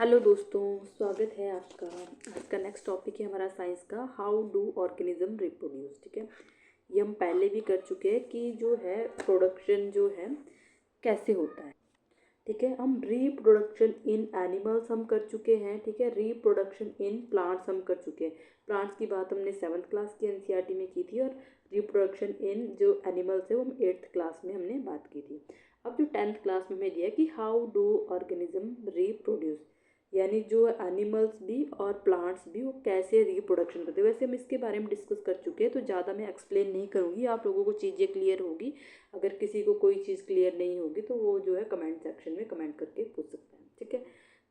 Hello दोस्तों, स्वागत है आपका। आज का नेक्स्ट टॉपिक है हमारा साइंस का, हाउ डू ऑर्गेनिज्म रिप्रोड्यूस। ठीक है, ये हम पहले भी कर चुके हैं कि जो है प्रोडक्शन जो है कैसे होता है। ठीक है, हम रिप्रोडक्शन इन एनिमल्स हम कर चुके हैं। ठीक है, रिप्रोडक्शन इन प्लांट्स हम कर चुके हैं। प्लांट्स की बात हमने 7th क्लास की एनसीईआरटी में की थी और रिप्रोडक्शन इन जो एनिमल्स है वो हम 8th क्लास में हमने बात की थी। अब जो 10th क्लास में हमें दिया कि हाउ डू ऑर्गेनिज्म रिप्रोड्यूस, यानी जो एनिमल्स भी और प्लांट्स भी वो कैसे रिप्रोडक्शन करते हैं। वैसे हम इसके बारे में डिस्कस कर चुके हैं तो ज़्यादा मैं एक्सप्लेन नहीं करूँगी, आप लोगों को चीज़ें क्लियर होगी। अगर किसी को कोई चीज़ क्लियर नहीं होगी तो वो जो है कमेंट सेक्शन में कमेंट करके पूछ सकते हैं। ठीक है,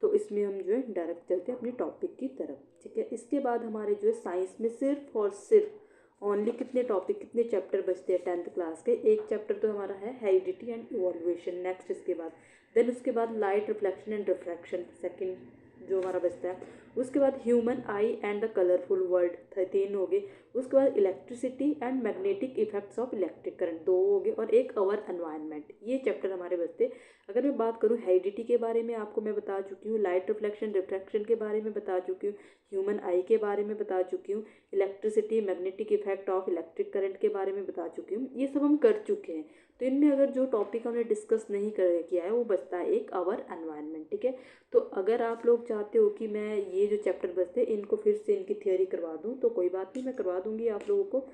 तो इसमें हम जो है डायरेक्ट चलते हैं अपनी टॉपिक की तरफ। ठीक है, इसके बाद हमारे जो है साइंस में सिर्फ और सिर्फ ओनली कितने टॉपिक, कितने चैप्टर बचते हैं 10th क्लास के। एक चैप्टर तो हमारा है हेरिडिटी एंड इवोल्यूशन, नेक्स्ट इसके बाद देन उसके बाद light reflection and refraction, second जो हमारा बचता है। उसके बाद human I and the colourful world, 3 हो गए। उसके बाद electricity and magnetic effects of electric current, 2 हो गए। और एक अवर एनवायरनमेंट, ये चैप्टर हमारे बचते। अगर मैं बात करूँ हेरिडिटी के बारे में, आपको मैं बता चुकी हूँ। लाइट रिफ्लेक्शन रिफ्रैक्शन के बारे में बता चुकी हूँ। ह्यूमन आई के बारे में बता चुकी हूँ। Electricity magnetic effect of electric current के बारे में बता चुकी हूँ। ये सब हम कर चुके हैं। तो इनमें अगर जो टॉपिक हमने डिस्कस नहीं कर किया है वो बचता है एक आवर एनवायरनमेंट। ठीक है, तो अगर आप लोग चाहते हो कि मैं ये जो चैप्टर बचते हैं इनको फिर से इनकी थ्योरी करवा दूँ तो कोई बात नहीं, मैं करवा दूँगी आप लोगों को।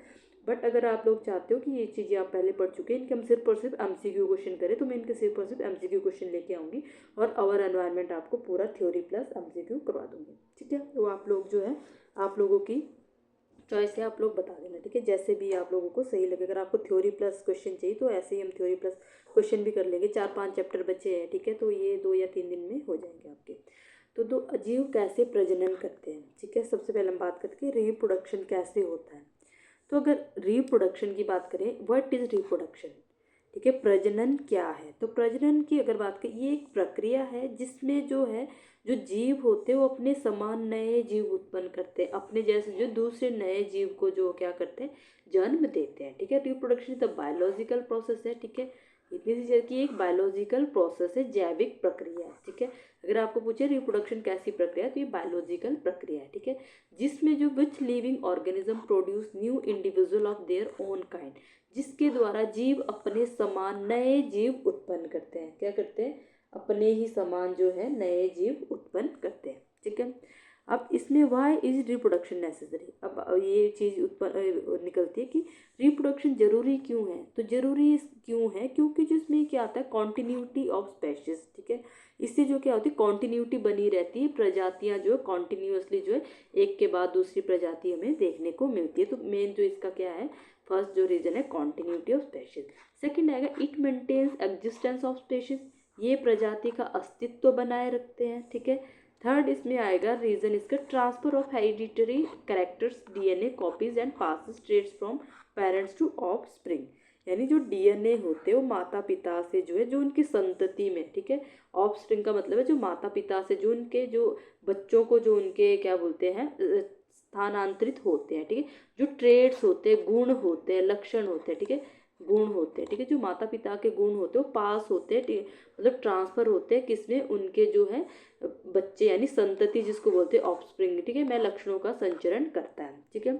बट अगर आप लोग चाहते हो कि ये चीज़ें आप पहले पढ़ चुके हैं, इनके हम सिर्फ और सिर्फ एमसीक्यू क्वेश्चन करें, तो मैं इनके सिर्फ और सिर्फ एमसीक्यू क्वेश्चन लेके आऊँगी और आवर एनवायरनमेंट आपको पूरा थ्योरी प्लस एमसीक्यू करवा दूँगी। ठीक है, तो आप लोग जो है आप लोगों की चॉइस है, आप लोग बता देना। ठीक है, जैसे भी आप लोगों को सही लगे। अगर आपको थ्योरी प्लस क्वेश्चन चाहिए तो ऐसे ही हम थ्योरी प्लस क्वेश्चन भी कर लेंगे। 4-5 चैप्टर बचे हैं। ठीक है, तो ये 2 या 3 दिन में हो जाएंगे आपके। तो दो अजीव कैसे प्रजनन करते हैं। ठीक है, सबसे पहले हम बात करते हैं रिप्रोडक्शन कैसे होता है। तो अगर रिप्रोडक्शन की बात करें, व्हाट इज रिप्रोडक्शन। ठीक है, प्रजनन क्या है। तो प्रजनन की अगर बात करें, ये एक प्रक्रिया है जिसमें जो है जो जीव होते हैं वो अपने समान नए जीव उत्पन्न करते हैं, अपने जैसे जो दूसरे नए जीव को जो क्या करते हैं, जन्म देते हैं। ठीक है, reproduction is the biological process है। ठीक है, इतनी सी चीज़ की एक बायोलॉजिकल प्रोसेस है, जैविक प्रक्रिया है। ठीक है, अगर आपको पूछे रिप्रोडक्शन कैसी प्रक्रिया है तो ये बायोलॉजिकल प्रक्रिया है। ठीक है, जिसमें जो विच living organism produce new individual of their own kind, जिसके द्वारा जीव अपने समान नए जीव उत्पन्न करते हैं। क्या करते हैं, अपने ही समान जो है नए जीव उत्पन्न करते हैं। ठीक है, अब इसमें वाई इज रिप्रोडक्शन नेसेसरी। अब ये चीज़ उत्पन्न निकलती है कि रिप्रोडक्शन जरूरी क्यों है। तो जरूरी क्यों है क्योंकि जिसमें क्या आता है, कॉन्टिन्यूटी ऑफ स्पेशीज। ठीक है, इससे जो क्या होती है, कॉन्टिन्यूटी बनी रहती है, प्रजातियां जो है कॉन्टिन्यूसली जो है एक के बाद दूसरी प्रजाति हमें देखने को मिलती है। तो मेन जो इसका क्या है, फर्स्ट जो रीजन है कॉन्टिन्यूटी ऑफ स्पेशीज। सेकेंड आएगा it maintains existence of species, ये प्रजाति का अस्तित्व बनाए रखते हैं। ठीक है, थर्ड इसमें आएगा रीजन इसका transfer of hereditary characters, DNA copies and passes traits from parents two of spring, यानी जो डीएनए होते हैं वो माता पिता से जो है जो उनकी संतति में। ठीक है, ऑफ स्प्रिंग का मतलब है जो माता पिता से जो उनके जो बच्चों को जो उनके क्या बोलते हैं स्थानांतरित होते हैं। ठीक है, जो ट्रेड्स होते हैं, गुण होते हैं, लक्षण होते हैं। ठीक है, गुण होते हैं। ठीक है, जो माता पिता के गुण होते हैं वो पास होते हैं, ठीक है, मतलब ट्रांसफर होते हैं किसमें, उनके जो है बच्चे यानी संतति जिसको बोलते हैं ऑफस्प्रिंग। ठीक है, मैं लक्षणों का संचरण करता है। ठीक है,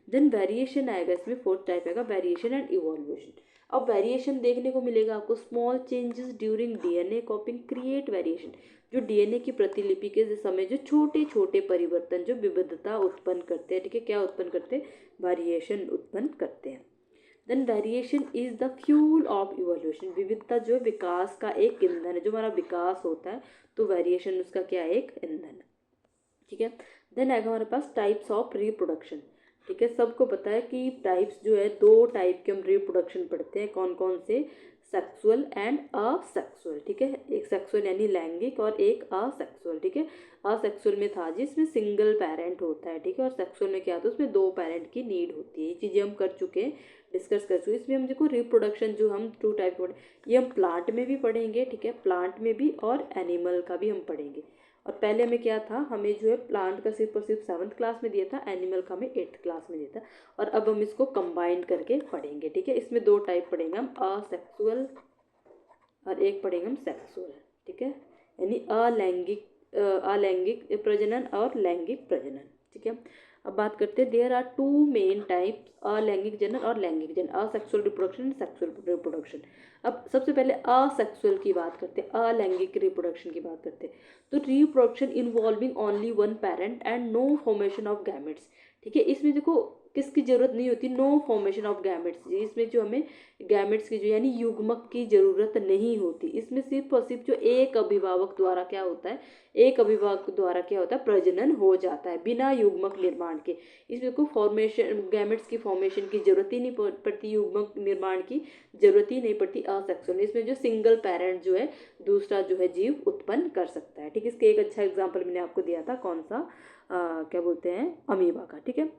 देन वेरिएशन आएगा इसमें, फोर्थ टाइप आएगा वेरिएशन एंड इवोल्यूशन। अब वेरिएशन देखने को मिलेगा आपको, small changes during DNA कॉपिंग create variation, जो डीएनए की प्रतिलिपि के समय जो छोटे छोटे परिवर्तन जो विविधता उत्पन्न करते हैं। ठीक है, क्या उत्पन्न करते हैं, वेरिएशन उत्पन्न करते हैं। Then variation is the fuel of evolution, विविधता जो है विकास का एक ईंधन है। जो हमारा विकास होता है तो वेरिएशन उसका क्या है, एक ईंधन है। ठीक है, देन आएगा हमारे पास टाइप्स ऑफ रिप्रोडक्शन। ठीक है, सबको पता है कि टाइप्स जो है 2 टाइप के हम रिप्रोडक्शन पढ़ते हैं, कौन कौन से, सेक्सुअल एंड असेक्सुअल। ठीक है, एक सेक्सुअल यानी लैंगिक और एक असेक्सुअल। ठीक है, असेक्सुअल में था जिसमें सिंगल पेरेंट होता है। ठीक है, और सेक्सुअल में क्या होता है, उसमें 2 पेरेंट की नीड होती है। ये चीज़ें हम कर चुके हैं, डिस्कस कर चुके हैं। इसमें हम देखो रिप्रोडक्शन जो हम 2 टाइप ये हम प्लांट में भी पढ़ेंगे। ठीक है, प्लांट में भी और एनिमल का भी हम पढ़ेंगे। और पहले हमें क्या था, हमें जो है प्लांट का सिर्फ और सिर्फ 7th क्लास में दिया था, एनिमल का हमें 8th क्लास में दिया था। और अब हम इसको कंबाइन करके पढ़ेंगे। ठीक है, इसमें 2 टाइप पढ़ेंगे हम, असेक्सुअल और एक पढ़ेंगे हम सेक्सुअल। ठीक है, यानी अलैंगिक अलैंगिक प्रजनन और लैंगिक प्रजनन, ठीक है। अब बात करते हैं, there are two main types, अलैंगिक जनन और लैंगिक जनन, असेक्सुअल रिप्रोडक्शन, सेक्सुअल रिप्रोडक्शन। अब सबसे पहले असेक्सुअल की बात करते हैं, अलैंगिक रिप्रोडक्शन की बात करते हैं। तो reproduction involving only one parent and no formation of gametes, ठीक है। इसमें देखो किसकी जरूरत नहीं होती, नो फॉर्मेशन ऑफ गैमेट्स, इसमें जो हमें गैमेट्स की जो यानी युग्मक की जरूरत नहीं होती। इसमें सिर्फ और सिर्फ जो एक अभिभावक द्वारा क्या होता है, एक अभिभावक द्वारा क्या होता है, प्रजनन हो जाता है बिना युग्मक निर्माण के। इसमें को फॉर्मेशन गैमेट्स की फॉर्मेशन की जरूरत ही नहीं पड़ती, युग्मक निर्माण की जरूरत ही नहीं पड़ती असेक्सुअल। इसमें जो सिंगल पेरेंट जो है दूसरा जो है जीव उत्पन्न कर सकता है, ठीक है। इसके एक अच्छा एग्जाम्पल मैंने आपको दिया था, कौन सा, क्या बोलते हैं, अमीबा का, ठीक है।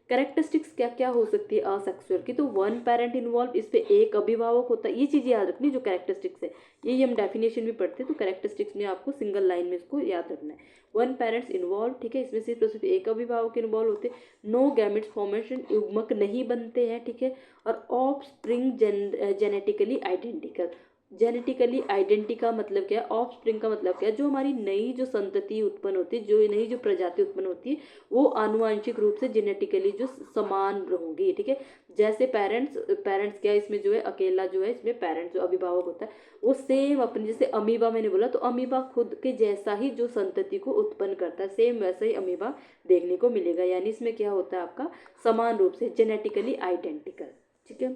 कैरेक्टरिस्टिक्स क्या क्या हो सकती है असेक्सुअल की, तो वन पेरेंट इन्वॉल्व, इस पे एक अभिभावक होता है, ये चीज़ याद रखनी जो कैरेक्टरिस्टिक्स है, यही हम डेफिनेशन भी पढ़ते हैं, तो कैरेक्टरिस्टिक्स में आपको सिंगल लाइन में इसको याद रखना है। वन पेरेंट्स इन्वॉल्व, ठीक है, इसमें सिर्फ एक अभिभावक इन्वॉल्व होते हैं, नो गैमेट्स फॉर्मेशन, युग्मक नहीं बनते हैं, ठीक है, और of spring genetically identical. Genetically identity का मतलब क्या है, ऑफ स्प्रिंग का मतलब क्या है, जो हमारी नई जो संतति उत्पन्न होती है, जो नई जो प्रजाति उत्पन्न होती है, वो आनुवांशिक रूप से जेनेटिकली जो समान होंगी, ठीक है। जैसे पेरेंट्स क्या, इसमें जो है अकेला जो है, इसमें पेरेंट्स जो अभिभावक होता है वो सेम अपने, जैसे अमीबा मैंने बोला, तो अमीबा खुद के जैसा ही जो संतति को उत्पन्न करता है, सेम वैसा ही अमीबा देखने को मिलेगा, यानी इसमें क्या होता है आपका समान रूप से जेनेटिकली आइडेंटिकल, ठीक है।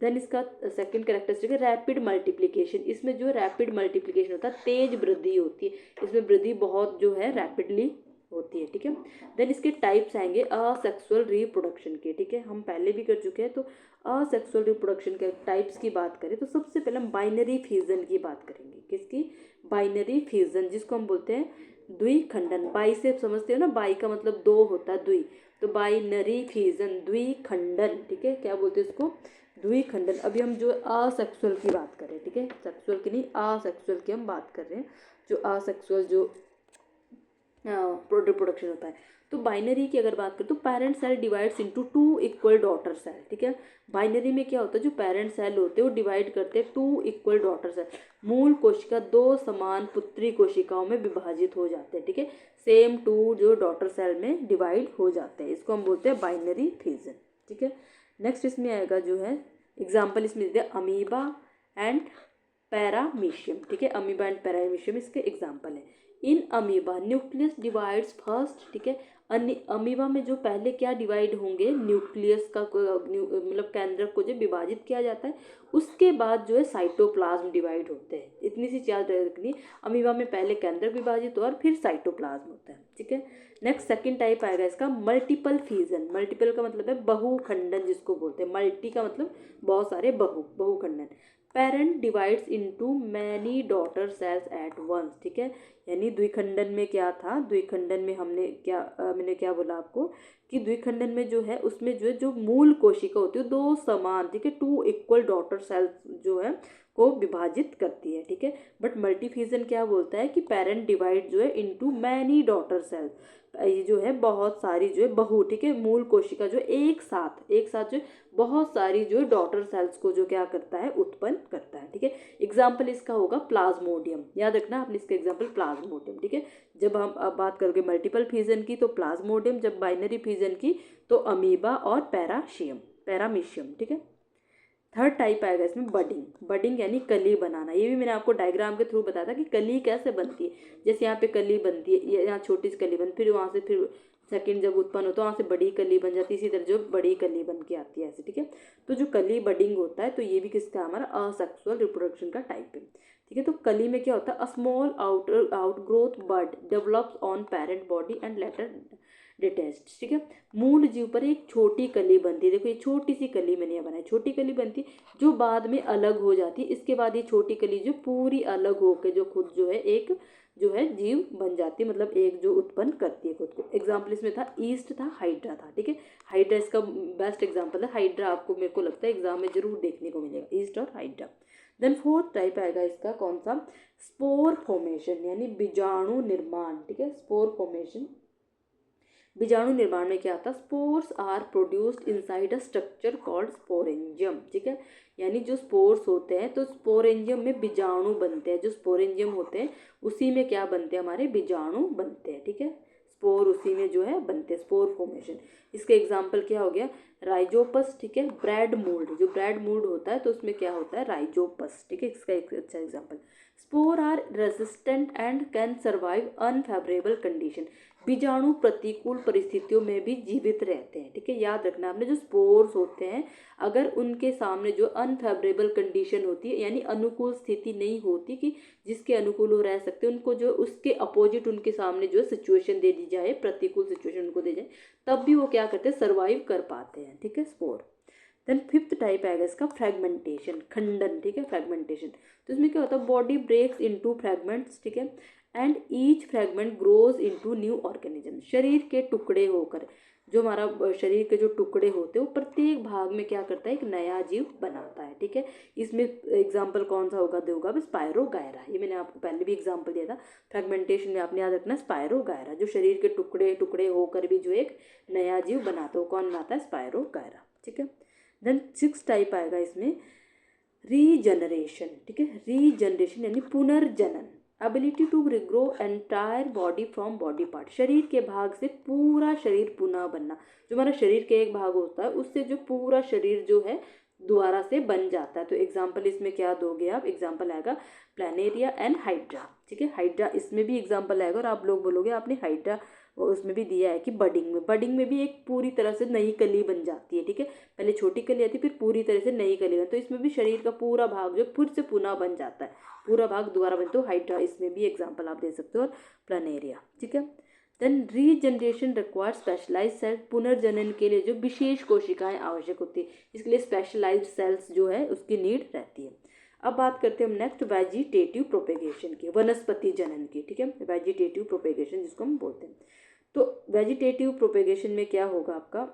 देन इसका सेकंड कैरेक्टरिस्टिक है रैपिड मल्टीप्लिकेशन। इसमें जो रैपिड मल्टीप्लिकेशन होता है, तेज वृद्धि होती है, इसमें वृद्धि बहुत जो है रैपिडली होती है, ठीक है। देन इसके टाइप्स आएंगे असेक्सुअल रिप्रोडक्शन के, ठीक है, हम पहले भी कर चुके हैं। तो असेक्सुअल रिप्रोडक्शन के टाइप्स की बात करें तो सबसे पहले हम बाइनरी फ्यूजन की बात करेंगे। किसकी, बाइनरी फ्यूजन, जिसको हम बोलते हैं द्विखंडन। बाई से समझते हो ना, बाई का मतलब दो होता है, द्वि, तो बाइनरी फ्यूजन द्विखंडन, ठीक है, क्या बोलते हैं इसको, द्विखंडन। अभी हम जो असेक्सुअल की बात कर रहे हैं, ठीक है, सेक्सुअल की नहीं, असेक्सुअल की हम बात कर रहे हैं, जो असेक्सुअल जो रिप्रोडक्शन होता है। तो बाइनरी की अगर बात करें तो parent cell divides into two equal daughter cell, ठीक है। बाइनरी में क्या होता है, जो पेरेंट सेल होते हैं वो डिवाइड करते हैं टू इक्वल डॉटर सेल, मूल कोशिका दो समान पुत्री कोशिकाओं में विभाजित हो जाते हैं, ठीक है, सेम टू जो डॉटर सेल में डिवाइड हो जाते हैं, इसको हम बोलते हैं बाइनरी फ्यूजन, ठीक है। नेक्स्ट इसमें आएगा जो है एग्जाम्पल, इसमें देते हैं अमीबा एंड पैरामीशियम, ठीक है, अमीबा एंड पैरामीशियम इसके एग्जाम्पल है। In amoeba nucleus divides first, ठीक है, अमीबा में जो पहले क्या डिवाइड होंगे, न्यूक्लियस का मतलब केंद्रक को जो विभाजित किया जाता है, उसके बाद जो है साइटोप्लाज्म डिवाइड होते हैं। इतनी सी याद रखनी, अमीबा में पहले केंद्रक विभाजित और फिर साइटोप्लाज्म होता है, ठीक है। नेक्स्ट सेकंड टाइप आएगा इसका मल्टीपल फ्यूजन। मल्टीपल का मतलब है बहुखंडन, जिसको बोलते हैं, मल्टी का मतलब बहुत सारे, बहुखंडन। Parent divides into many daughter cells at once, ठीक है, यानी द्विखंडन में क्या था, द्विखंडन में मैंने क्या बोला आपको कि द्विखंडन में जो है उसमें जो है जो मूल कोशिका होती है दो समान, ठीक है, टू इक्वल डॉटर सेल्स जो है को विभाजित करती है, ठीक है। बट मल्टीफ्यूजन क्या बोलता है कि पेरेंट डिवाइड जो है इनटू मैनी डॉटर सेल्स, ये जो है बहुत सारी जो है बहु, ठीक है, मूल कोशिका जो एक साथ जो बहुत सारी जो डॉटर सेल्स को जो क्या करता है, उत्पन्न करता है, ठीक है। एग्जाम्पल इसका होगा प्लाज्मोडियम, याद रखना आपने इसका एग्जाम्पल प्लाज्मोडियम, ठीक है। जब हम अब बात करोगे मल्टीपल फ्यूजन की तो प्लाज्मोडियम, जब बाइनरी फ्यूजन की तो अमीबा और पैरामीशियम, ठीक है। थर्ड टाइप आएगा इसमें बडिंग यानी कली बनाना। ये भी मैंने आपको डायग्राम के थ्रू बताया था कि कली कैसे बनती है, जैसे यहाँ पे कली बनती है, यहाँ छोटी सी कली फिर वहाँ से फिर सेकंड जब उत्पन्न होता है वहाँ से बड़ी कली बन जाती है, इसी तरह जो बड़ी कली बन के आती है ऐसे, ठीक है। तो जो कली बडिंग होता है तो ये भी किसका, हमारा असेक्सुअल रिप्रोडक्शन का टाइप है, ठीक है। तो कली में क्या होता है, a small outgrowth bud develops on parent body and later detaches, ठीक है। मूल जीव पर एक छोटी कली बनती है, देखो ये छोटी सी कली मैंने यहाँ बनाई, छोटी कली बनती है जो बाद में अलग हो जाती है। इसके बाद ये छोटी कली जो पूरी अलग होकर जो खुद जो है एक जो है जीव बन जाती है, मतलब एक जो उत्पन्न करती है खुद को। एग्जाम्पल इसमें था ईस्ट था, हाइड्रा था, ठीक है। हाइड्रा इसका बेस्ट एग्जाम्पल है, हाइड्रा आपको मेरे को लगता है एग्जाम में जरूर देखने को मिलेगा, ईस्ट और हाइड्रा। देन फोर्थ टाइप आएगा इसका कौन सा, स्पोर फॉर्मेशन यानी बीजाणु निर्माण, ठीक है, स्पोर फॉर्मेशन बीजाणु निर्माण में क्या आता है, spores are produced inside a structure called sporangium, ठीक है। यानी जो स्पोर्स होते हैं तो स्पोरेंजियम में बीजाणु बनते हैं, जो स्पोरेंजियम होते हैं उसी में क्या बनते हैं, हमारे बीजाणु बनते हैं, ठीक है। स्पोर उसी में जो है बनते हैं, स्पोर फॉर्मेशन। इसके एग्जाम्पल क्या हो गया, राइजोपस, ठीक है। ब्रेड मोल्ड, जो ब्रेड मोल्ड होता है तो उसमें क्या होता है, राइजोपस, ठीक है। इसका एक अच्छा example. Spore are resistant and can survive unfavourable condition, बीजाणु प्रतिकूल परिस्थितियों में भी जीवित रहते हैं, ठीक है। याद रखना आपने, जो स्पोर्स होते हैं अगर उनके सामने जो अनफेवरेबल कंडीशन होती है, यानी अनुकूल स्थिति नहीं होती कि जिसके अनुकूल वो रह सकते हैं, उनको जो उसके अपोजिट उनके सामने जो सिचुएशन दे दी जाए, प्रतिकूल सिचुएशन उनको दे जाए, तब भी वो क्या करते हैं, सर्वाइव कर पाते हैं, ठीक है, स्पोर। देन फिफ्थ टाइप आएगा इसका फ्रेगमेंटेशन, खंडन, ठीक है, फ्रेगमेंटेशन। तो इसमें क्या होता है, बॉडी ब्रेक्स इनटू फ्रेगमेंट्स, ठीक है, and each fragment grows into new organism. शरीर के टुकड़े होकर, जो हमारा शरीर के जो टुकड़े होते हैं वो प्रत्येक भाग में क्या करता है, एक नया जीव बनाता है, ठीक है। इसमें एग्जाम्पल कौन सा होगा, होगा स्पायरोगायरा, ये मैंने आपको पहले भी एग्जाम्पल दिया था। फ्रेगमेंटेशन में आपने याद रखना स्पायरोगायरा, जो शरीर के टुकड़े टुकड़े होकर भी जो एक नया जीव बनाता है, कौन बनाता है, स्पायरोगायरा, ठीक है। देन सिक्स टाइप आएगा इसमें रीजनरेशन, ठीक है। रीजनरेशन यानी पुनर्जनन, ability to regrow entire body from body part, शरीर के भाग से पूरा शरीर पुनः बनना। जो हमारा शरीर के एक भाग होता है उससे जो पूरा शरीर जो है दोबारा से बन जाता है। तो एग्जाम्पल इसमें क्या दोगे आप, एग्जाम्पल आएगा प्लानेरिया एंड हाइड्रा, ठीक है। हाइड्रा इसमें भी एग्जाम्पल आएगा और आप लोग बोलोगे आपने हाइड्रा उसमें भी दिया है कि बडिंग में भी एक पूरी तरह से नई कली बन जाती है, ठीक है। पहले छोटी कली आती है फिर पूरी तरह से नई कली बनती है, तो इसमें भी शरीर का पूरा भाग जो फिर से पुनः बन जाता है, पूरा भाग दोबारा बनता है। तो हाइड्रा इसमें भी एग्जाम्पल आप दे सकते हो, और प्लानेरिया, ठीक है। Then regeneration required specialise cell, पुनर्जनन के लिए जो विशेष कोशिकाएं आवश्यक होती है, इसके लिए स्पेशलाइज्ड सेल्स जो है उसकी नीड रहती है। अब बात करते हैं हम नेक्स्ट वेजिटेटिव प्रोपेगेशन की, वनस्पति जनन की, ठीक है, वेजिटेटिव प्रोपेगेशन जिसको हम बोलते हैं। तो वेजिटेटिव प्रोपेगेशन में क्या होगा, आपका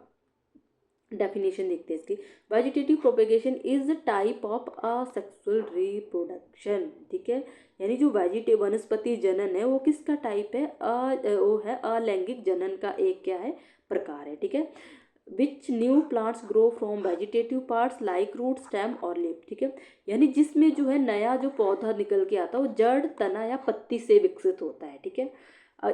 डेफिनेशन देखते हैं इसकी। Vegetative propagation is the type of asexual reproduction, ठीक है। यानी जो वनस्पति जनन है वो किसका टाइप है, वो है अलैंगिक जनन का एक क्या है, प्रकार है, ठीक है। Which new plants grow from vegetative parts like root, stem और लीफ, ठीक है। यानी जिसमें जो है नया जो पौधा निकल के आता है वो जड़, तना या पत्ती से विकसित होता है, ठीक है।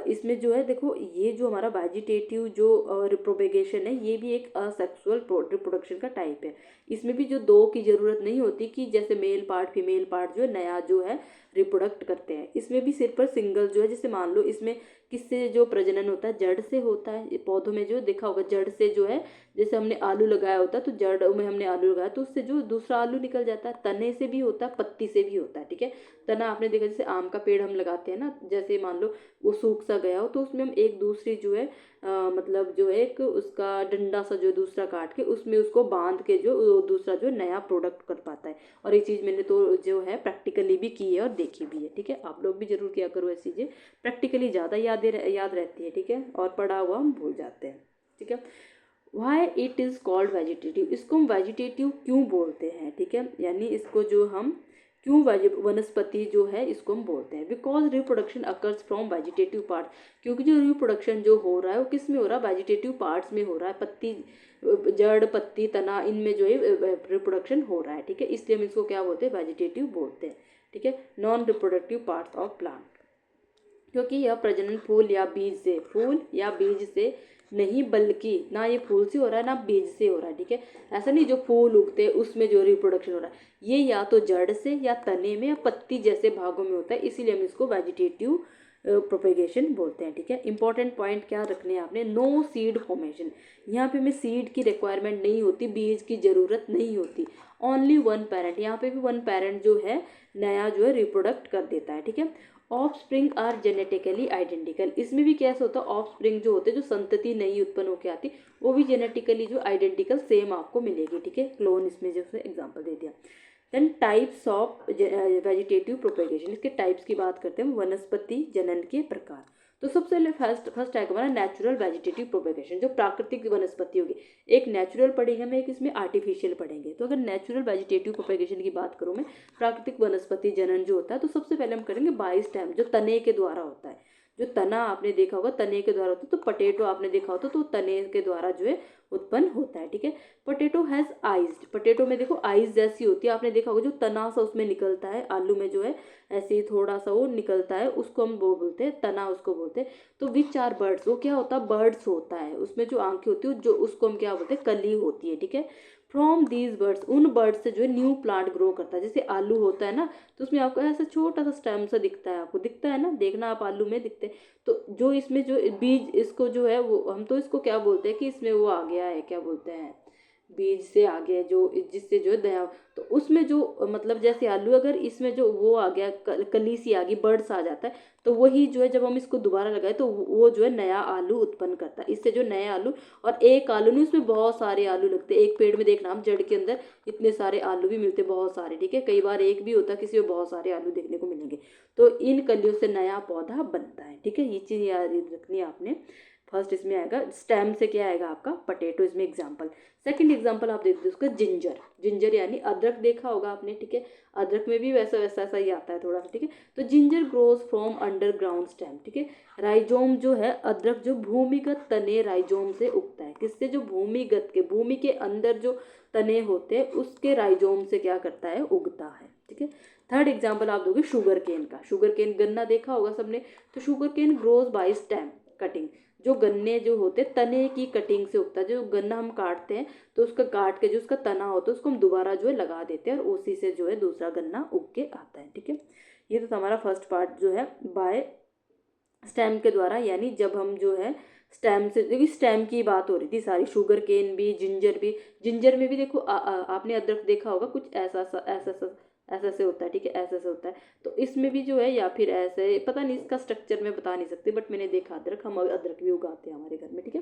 इसमें जो है देखो, ये जो हमारा वेजिटेटिव जो रिप्रोपेगेशन है ये भी एक असेक्सुअल रिप्रोडक्शन का टाइप है। इसमें भी जो दो की जरूरत नहीं होती कि जैसे मेल पार्ट फीमेल पार्ट जो है नया जो है रिप्रोडक्ट करते हैं, इसमें भी सिर्फ पर सिंगल जो है, जैसे मान लो इसमें किससे जो प्रजनन होता है, जड़ से होता है। पौधों में जो देखा होगा जड़ से जो है, जैसे हमने आलू लगाया होता है तो जड़ में हमने आलू लगाया तो उससे जो दूसरा आलू निकल जाता है, तने से भी होता है, पत्ती से भी होता है, ठीक है। तना आपने देखा, जैसे आम का पेड़ हम लगाते हैं ना, जैसे मान लो वो सूख सा गया हो तो उसमें हम एक दूसरी जो है मतलब जो एक उसका डंडा सा जो दूसरा काट के उसमें उसको बांध के जो दूसरा जो नया प्रोडक्ट कर पाता है। और ये चीज़ मैंने तो जो है प्रैक्टिकली भी की है और देखी भी है, ठीक है। आप लोग भी जरूर किया करो ऐसी चीज़ें, प्रैक्टिकली ज़्यादा याद रहती है, ठीक है, और पढ़ा हुआ हम भूल जाते हैं, ठीक है। Why it is called vegetative, इसको हम वेजिटेटिव क्यों बोलते हैं, ठीक है, यानी इसको जो हम क्यों वनस्पति जो है इसको हम बोलते हैं। Because reproduction occurs from vegetative part, क्योंकि जो रिप्रोडक्शन जो हो रहा है वो किस में हो रहा है, वेजिटेटिव पार्ट्स में हो रहा है, पत्ती, जड़, पत्ती, तना, इनमें जो है रिप्रोडक्शन हो रहा है, ठीक है। इसलिए हम इसको क्या बोलते हैं, वेजिटेटिव बोलते हैं, ठीक है। Non reproductive parts of plant, क्योंकि यह प्रजनन फूल या बीज से नहीं, बल्कि ना ये फूल से हो रहा है ना बीज से हो रहा है, ठीक है। ऐसा नहीं जो फूल उगते हैं उसमें जो रिप्रोडक्शन हो रहा है, ये या तो जड़ से या तने में या पत्ती जैसे भागों में होता है, इसीलिए हम इसको वेजिटेटिव प्रोपेगेशन बोलते हैं, ठीक है। इंपॉर्टेंट पॉइंट क्या रखने हैं आपने, नो सीड फॉर्मेशन, यहाँ पे हमें सीड की रिक्वायरमेंट नहीं होती, बीज की जरूरत नहीं होती। ओनली वन पेरेंट, यहाँ पे भी वन पेरेंट जो है नया जो है रिप्रोडक्ट कर देता है, ठीक है। Offspring are genetically identical, इसमें भी कैसे होता है, ऑफ स्प्रिंग जो होते हैं जो संतति नहीं उत्पन्न होकर आती वो भी जेनेटिकली जो आइडेंटिकल सेम आपको मिलेगी, ठीक है। क्लोन इसमें जैसे एग्जांपल दे दिया। Then types of vegetative propagation, इसके टाइप्स की बात करते हैं, वनस्पति जनन के प्रकार। तो सबसे पहले फर्स्ट आएगा हमारा नेचुरल वेजिटेटिव प्रोपेगेशन, जो प्राकृतिक वनस्पति होगी। एक नेचुरल पढ़ेंगे हम, एक इसमें आर्टिफिशियल पढ़ेंगे। तो अगर नेचुरल वेजिटेटिव प्रोपेगेशन की बात करूँ मैं, प्राकृतिक वनस्पति जनन जो होता है, तो सबसे पहले हम करेंगे बाई स्टेम, जो तने के द्वारा होता है। जो तना आपने देखा होगा तने के द्वारा होता है, तो पोटैटो आपने देखा होता तो तने के द्वारा जो है उत्पन्न होता है, ठीक है। पोटैटो हैज़ आइज, पोटैटो में देखो आइज जैसी होती है, आपने देखा होगा जो तना सा उसमें निकलता है, आलू में जो है ऐसे ही थोड़ा सा वो निकलता है, उसको हम वो बोलते हैं तना, उसको बोलते हैं। तो विच आर बर्ड्स, वो क्या होता है बर्ड्स होता है, उसमें जो आंखें होती है जो उसको हम क्या बोलते हैं कली होती है, ठीक है। फ्रॉम दीज बर्ड्स, उन बर्ड्स से जो है न्यू प्लांट ग्रो करता है। जैसे आलू होता है ना, तो उसमें आपको ऐसा छोटा सा स्टेम सा दिखता है, आपको दिखता है ना, देखना आप आलू में दिखते हैं। तो जो इसमें जो बीज इसको जो है वो हम तो इसको क्या बोलते हैं कि इसमें वो आ गया है, क्या बोलते हैं बीज से आ गया जो जिससे जो है दया, तो उसमें जो मतलब जैसे आलू अगर इसमें जो वो आ गया कली सी आ गई, बर्ड्स आ जाता है, तो वही जो है जब हम इसको दोबारा लगाए तो वो जो है नया आलू उत्पन्न करता है। इससे जो नए आलू, और एक आलू नहीं उसमें बहुत सारे आलू लगते हैं एक पेड़ में, देखना हम जड़ के अंदर इतने सारे आलू भी मिलते हैं, बहुत सारे, ठीक है। कई बार एक भी होता है, किसी में बहुत सारे आलू देखने को मिलेंगे। तो इन कलियों से नया पौधा बनता है, ठीक है। ये चीज़ याद रखनी है आपने। फर्स्ट इसमें आएगा स्टेम से क्या आएगा आपका पोटैटो, इसमें एग्जाम्पल। सेकंड एग्जाम्पल आप देख दो उसका जिंजर, जिंजर यानी अदरक देखा होगा आपने, ठीक है। अदरक में भी वैसा वैसा सा ही आता है थोड़ा सा, ठीक है। तो ginger grows from underground stem, ठीक है। राइजोम जो है अदरक जो भूमिगत तने राइजोम से उगता है, किससे, जो भूमिगत के भूमि के अंदर जो तने होते हैं उसके राइजोम से क्या करता है उगता है, ठीक है। थर्ड एग्जाम्पल आप दोगे शुगर केन का, शुगर केन गन्ना देखा होगा सबने, तो sugar cane grows by stem cutting, जो गन्ने जो होते तने की कटिंग से उगता है। जो गन्ना हम काटते हैं तो उसका काट के जो उसका तना होता है उसको हम दोबारा जो है लगा देते हैं और उसी से जो है दूसरा गन्ना उग के आता है, ठीक है। ये तो हमारा फर्स्ट पार्ट जो है बाय स्टेम के द्वारा, यानी जब हम जो है स्टेम से, देखिए स्टेम की बात हो रही थी सारी, शुगर केन भी, जिंजर भी। जिंजर में भी देखो आपने अदरक देखा होगा कुछ ऐसा से होता है, ठीक है, ऐसा से होता है। तो इसमें भी जो है या फिर ऐसे, पता नहीं इसका स्ट्रक्चर मैं बता नहीं सकती, बट मैंने देखा अदरक, हम अदरक भी उगाते हैं हमारे घर में, ठीक है।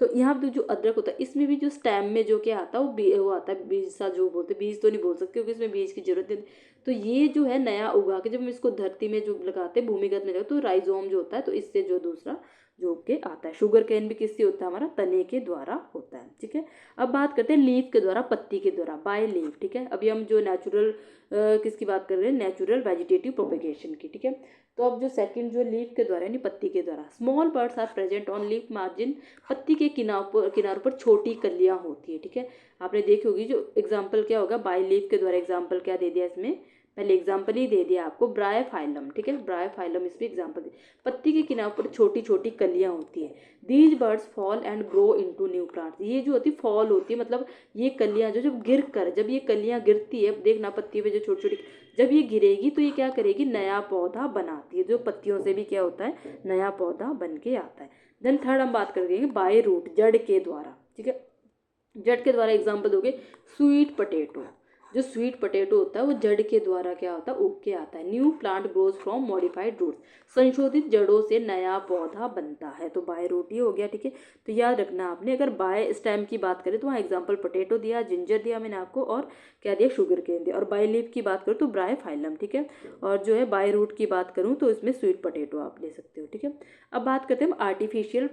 तो यहाँ पे जो अदरक होता है इसमें भी जो स्टेम में जो क्या आता है वो आता है बीज सा, जो बोलते हैं बीज तो नहीं बोल सकते क्योंकि इसमें बीज की जरूरत नहीं। तो ये जो है नया उगा के जब हम इसको धरती में जो लगाते हैं भूमिगत में लगाते तो राइजोम जो होता है, तो इससे जो दूसरा जो उग के आता है। शुगर केन भी किससे होता है, हमारा तने के द्वारा होता है, ठीक है। अब बात करते हैं लीफ के द्वारा, पत्ती के द्वारा, बाय लीफ, ठीक है। अभी हम जो नेचुरल किसकी बात कर रहे हैं, नेचुरल वेजिटेटिव प्रोपेगेशन की, ठीक है। तो अब जो सेकंड जो लीफ के द्वारा यानी पत्ती के द्वारा, small buds are present on leaf margin, पत्ती के किनारों पर छोटी कलियां होती है, ठीक है। आपने देखी होगी जो एग्जाम्पल क्या होगा बाय लीफ के द्वारा, एग्जाम्पल क्या दे दिया इसमें, पहले एग्जाम्पल ही दे दिया आपको ब्रायोफाइलम, ठीक है। ब्रायोफाइलम इसमें एग्जाम्पल दे, पत्ती के किनारों पर छोटी छोटी कलियां होती है। These birds fall and grow into new plants, ये जो होती फॉल होती है मतलब ये कलियां जो जब गिर कर, जब ये कलियां गिरती है, देखना पत्ती पे जो छोटी छोटी, जब ये गिरेगी तो ये क्या करेगी नया पौधा बनाती है, जो पत्तियों से भी क्या होता है नया पौधा बन के आता है। देन थर्ड हम बात करेंगे बाय रूट, जड़ के द्वारा, ठीक है। जड़ के द्वारा एग्जाम्पल दोगे स्वीट पोटैटो, जो स्वीट पोटैटो होता है वो जड़ के द्वारा क्या होता है उग के आता है। New plant grows from modified roots, संशोधित जड़ों से नया पौधा बनता है। तो बाय रूट ही हो गया, ठीक है। तो याद रखना आपने, अगर बाय स्टेम की बात करें तो वहाँ एग्जाम्पल पोटैटो दिया, जिंजर दिया मैंने आपको, और क्या दिया शुगर केन दिया। और बाय लीफ की बात करूँ तो ब्रायोफाइलम, ठीक है। और जो है बाय रूट की बात करूँ तो इसमें स्वीट पोटैटो आप ले सकते हो, ठीक है। अब बात करते हैं हम आर्टिफिशियल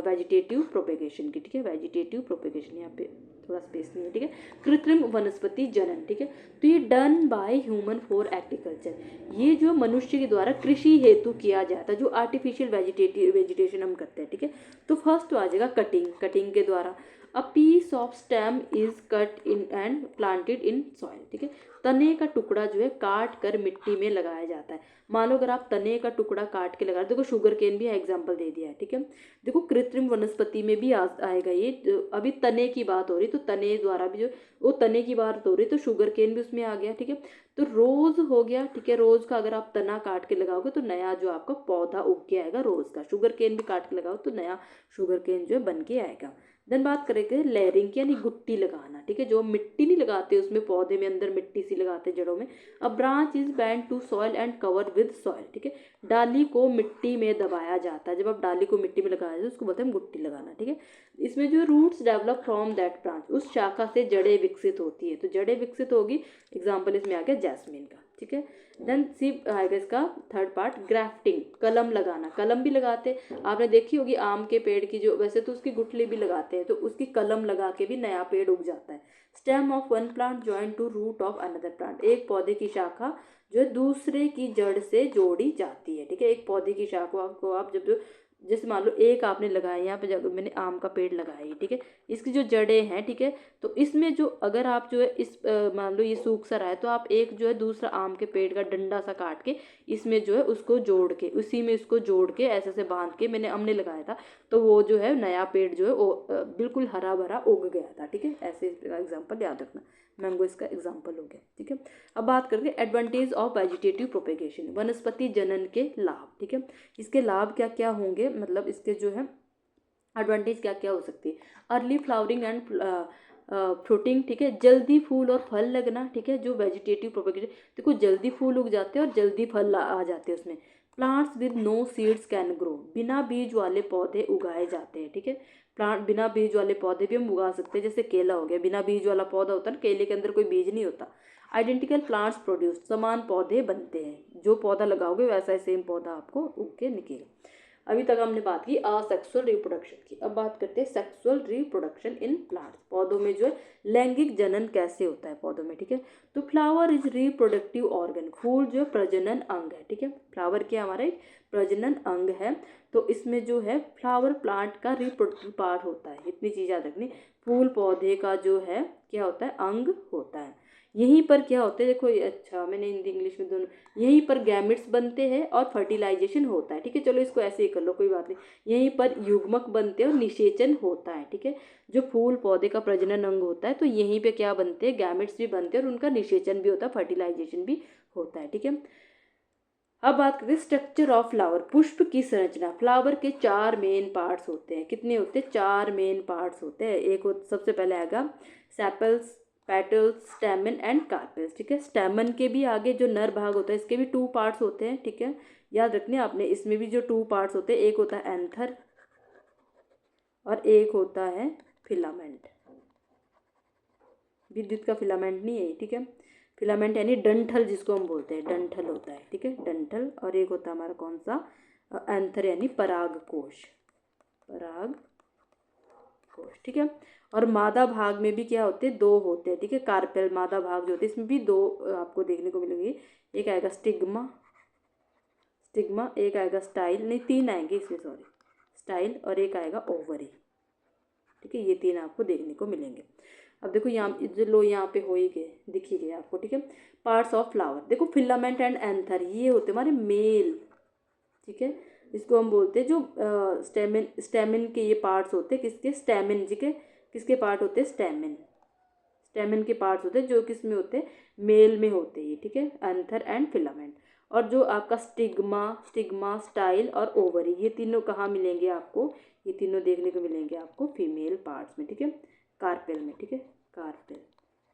वेजिटेटिव प्रोपेगेशन की, ठीक है। वेजिटेटिव प्रोपेगेशन, यहाँ पे थोड़ा स्पेस नहीं है, ठीक है। कृत्रिम वनस्पति जनन, ठीक है। तो ये done by human for agriculture, ये जो मनुष्य के द्वारा कृषि हेतु किया जाता है, जो आर्टिफिशियल वेजिटेशन हम करते हैं, ठीक है। तो फर्स्ट तो आ जाएगा कटिंग, कटिंग के द्वारा a piece of stem is cut in and planted in soil, ठीक है। तने का टुकड़ा जो है काट कर मिट्टी में लगाया जाता है। मान लो अगर आप तने का टुकड़ा काट के लगा, देखो शुगर केन भी एग्जाम्पल दे दिया है, ठीक है। देखो कृत्रिम वनस्पति में भी आएगा ये, अभी तने की बात हो रही तो तने द्वारा भी जो वो तने की बात हो रही तो शुगर केन भी उसमें आ गया, ठीक है। तो रोज हो गया, ठीक है। रोज का अगर आप तना काट के लगाओगे तो नया जो आपका पौधा उग के आएगा रोज का। शुगर केन भी काट के लगाओ तो नया शुगर केन जो है बन के आएगा। देन बात करेंगे लेयरिंग की, यानी गुट्टी लगाना, ठीक है। जो मिट्टी नहीं लगाते उसमें पौधे में अंदर मिट्टी सी लगाते जड़ों में। A branch is bent to soil and covered with soil, ठीक है। डाली को मिट्टी में दबाया जाता है, जब आप डाली को मिट्टी में लगाया जाए उसको बोलते हैं गुट्टी लगाना, ठीक है। इसमें जो roots develop from that branch, उस शाखा से जड़ें विकसित होती है। तो जड़ें विकसित होगी, एग्जाम्पल इसमें आ गया जैस्मिन का, ठीक है। देन सी आएगा इसका थर्ड पार्ट, ग्राफ्टिंग, कलम लगाना। कलम भी लगाते, आपने देखी होगी आम के पेड़ की, जो वैसे तो उसकी गुठली भी लगाते हैं, तो उसकी कलम लगा के भी नया पेड़ उग जाता है। Stem of one plant joint to root of another plant, एक पौधे की शाखा जो है दूसरे की जड़ से जोड़ी जाती है, ठीक है। एक पौधे की शाखा को आप जब जैसे मान लो एक आपने लगाया, यहाँ पे जब मैंने आम का पेड़ लगाया है, ठीक है, इसकी जो जड़ें हैं, ठीक है, तो इसमें जो अगर आप जो है इस मान लो ये सूख सा रहा है, तो आप एक जो है दूसरा आम के पेड़ का डंडा सा काट के इसमें जो है उसको जोड़ के, उसी में इसको जोड़ के ऐसे से बांध के मैंने हमने लगाया था, तो वो जो है नया पेड़ जो है वो बिल्कुल हरा भरा उग गया था, ठीक है। ऐसे एग्जाम्पल याद रखना, मैंगो इसका एग्जाम्पल हो गया, ठीक है। अब बात करते हैं एडवांटेज ऑफ वेजिटेटिव प्रोपेगेशन, वनस्पति जनन के लाभ, ठीक है। इसके लाभ क्या क्या होंगे, मतलब इसके जो है एडवांटेज क्या क्या हो सकती है। अर्ली फ्लावरिंग एंड फ्रूटिंग, ठीक है, जल्दी फूल और फल लगना, ठीक है। जो वेजिटेटिव प्रोपेगेशन, देखो जल्दी फूल उग जाते हैं और जल्दी फल आ जाते हैं उसमें। Plants with no seeds can grow, बिना बीज वाले पौधे उगाए जाते हैं, ठीक है। प्लांट बिना बीज वाले पौधे भी हम उगा सकते हैं, जैसे केला हो गया, बिना बीज वाला पौधा होता है ना, केले के अंदर कोई बीज नहीं होता। आइडेंटिकल प्लांट्स प्रोड्यूस, समान पौधे बनते हैं, जो पौधा लगाओगे वैसा ही सेम पौधा आपको उग के निकलेगा। अभी तक हमने बात की असेक्सुअल रिप्रोडक्शन की, अब बात करते हैं सेक्सुअल रिप्रोडक्शन इन प्लांट्स, पौधों में जो है लैंगिक जनन कैसे होता है पौधों में, ठीक है। तो फ्लावर इज रिप्रोडक्टिव ऑर्गन, फूल जो प्रजनन अंग है, ठीक है। फ्लावर क्या हमारा एक प्रजनन अंग है, तो इसमें जो है फ्लावर प्लांट का रिप्रोडक्टिव पार्ट होता है, इतनी चीज याद रखनी। फूल पौधे का जो है क्या होता है, अंग होता है। यहीं पर क्या होता है, देखो अच्छा मैंने हिंदी इंग्लिश में दोनों, यहीं पर गैमेट्स बनते हैं और फर्टिलाइजेशन होता है, ठीक है। चलो इसको ऐसे ही कर लो, कोई बात नहीं। यहीं पर युग्मक बनते हैं और निषेचन होता है, ठीक है। जो फूल पौधे का प्रजनन अंग होता है, तो यहीं पे क्या बनते हैं, गैमेट्स भी बनते हैं और उनका निषेचन भी होता है, फर्टिलाइजेशन भी होता है, ठीक है। अब बात करते हैं स्ट्रक्चर ऑफ फ्लावर, पुष्प की संरचना। फ्लावर के 4 मेन पार्ट्स होते हैं, कितने होते हैं, 4 मेन पार्ट्स होते हैं। एक सबसे पहले आएगा सेपल्स, पेटल्स, स्टेमन एंड कार्पेल्स, ठीक है। स्टेमन के भी आगे जो नर भाग होता है, इसके भी 2 पार्ट्स होते हैं, ठीक है, याद रखने आपने। इसमें भी जो 2 पार्ट्स होते हैं, एक होता है एंथर और एक होता है फिलामेंट। विद्युत का फिलामेंट नहीं है, ठीक है। फिलामेंट यानी डंठल जिसको हम बोलते हैं, डंठल होता है, ठीक है, डंठल। और एक होता है हमारा कौन सा, एंथर यानी परागकोश, परागकोश, ठीक है। और मादा भाग में भी क्या होते हैं, 2 होते हैं, ठीक है। कार्पेल मादा भाग जो होते हैं, इसमें भी 2 आपको देखने को मिलेंगे। एक आएगा स्टिग्मा, एक आएगा स्टाइल, नहीं 3 आएंगे इसमें, सॉरी, स्टाइल, और एक आएगा ओवरी, ठीक है। ये 3 आपको देखने को मिलेंगे। अब देखो यहाँ जो लो यहाँ पे हो ही गए, दिख ही गए आपको, ठीक है। पार्ट्स ऑफ फ्लावर, देखो फिलामेंट एंड एंथर ये होते हैं हमारे मेल, ठीक है। इसको हम बोलते हैं जो स्टेमिन के ये पार्ट्स होते हैं, किसके, स्टेमिन, ठीक है। किसके पार्ट होते हैं, स्टेमिन के पार्ट्स होते हैं, जो किस में होते हैं, मेल में होते हैं, ठीक है, एंथर एंड फिलामेंट। और जो आपका स्टिग्मा, स्टाइल और ओवरी, ये तीनों कहाँ मिलेंगे आपको, ये तीनों देखने को मिलेंगे आपको फीमेल पार्ट्स में, ठीक है, कार्पेल में, ठीक है। कार्पेल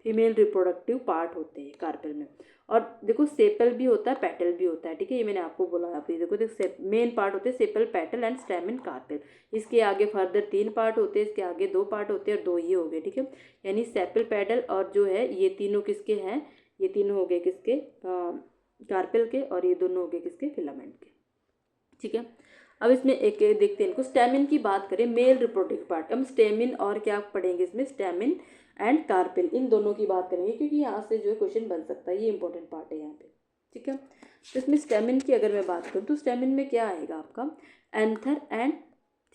फीमेल रिप्रोडक्टिव पार्ट होते हैं कार्पेल में। और देखो सेपल भी होता है, पेटल भी होता है, ठीक है, ये मैंने आपको बोला। आप देखो मेन पार्ट होते हैं सेपल, पेटल एंड स्टेमन, कार्पेल। इसके आगे फर्दर 3 पार्ट होते हैं, इसके आगे 2 पार्ट होते हैं और 2 ही हो गए, ठीक है। यानी सेपल, पेटल और जो है ये तीनों किसके हैं, ये तीनों हो गए किसके, कार्पेल के, और ये दोनों हो गए किसके, फिलामेंट के, ठीक है। अब इसमें एक देखते हैं इनको। स्टेमिन की बात करें, मेल रिप्रोडक्टिव पार्ट, हम स्टेमिन और क्या पढ़ेंगे इसमें, स्टेमिन एंड कार्पेल, इन दोनों की बात करेंगे, क्योंकि यहाँ से जो है क्वेश्चन बन सकता है, ये इंपॉर्टेंट पार्ट है यहाँ पे, ठीक है। तो इसमें स्टेमिन की अगर मैं बात करूँ, तो स्टेमिन में क्या आएगा आपका, एंथर एंड,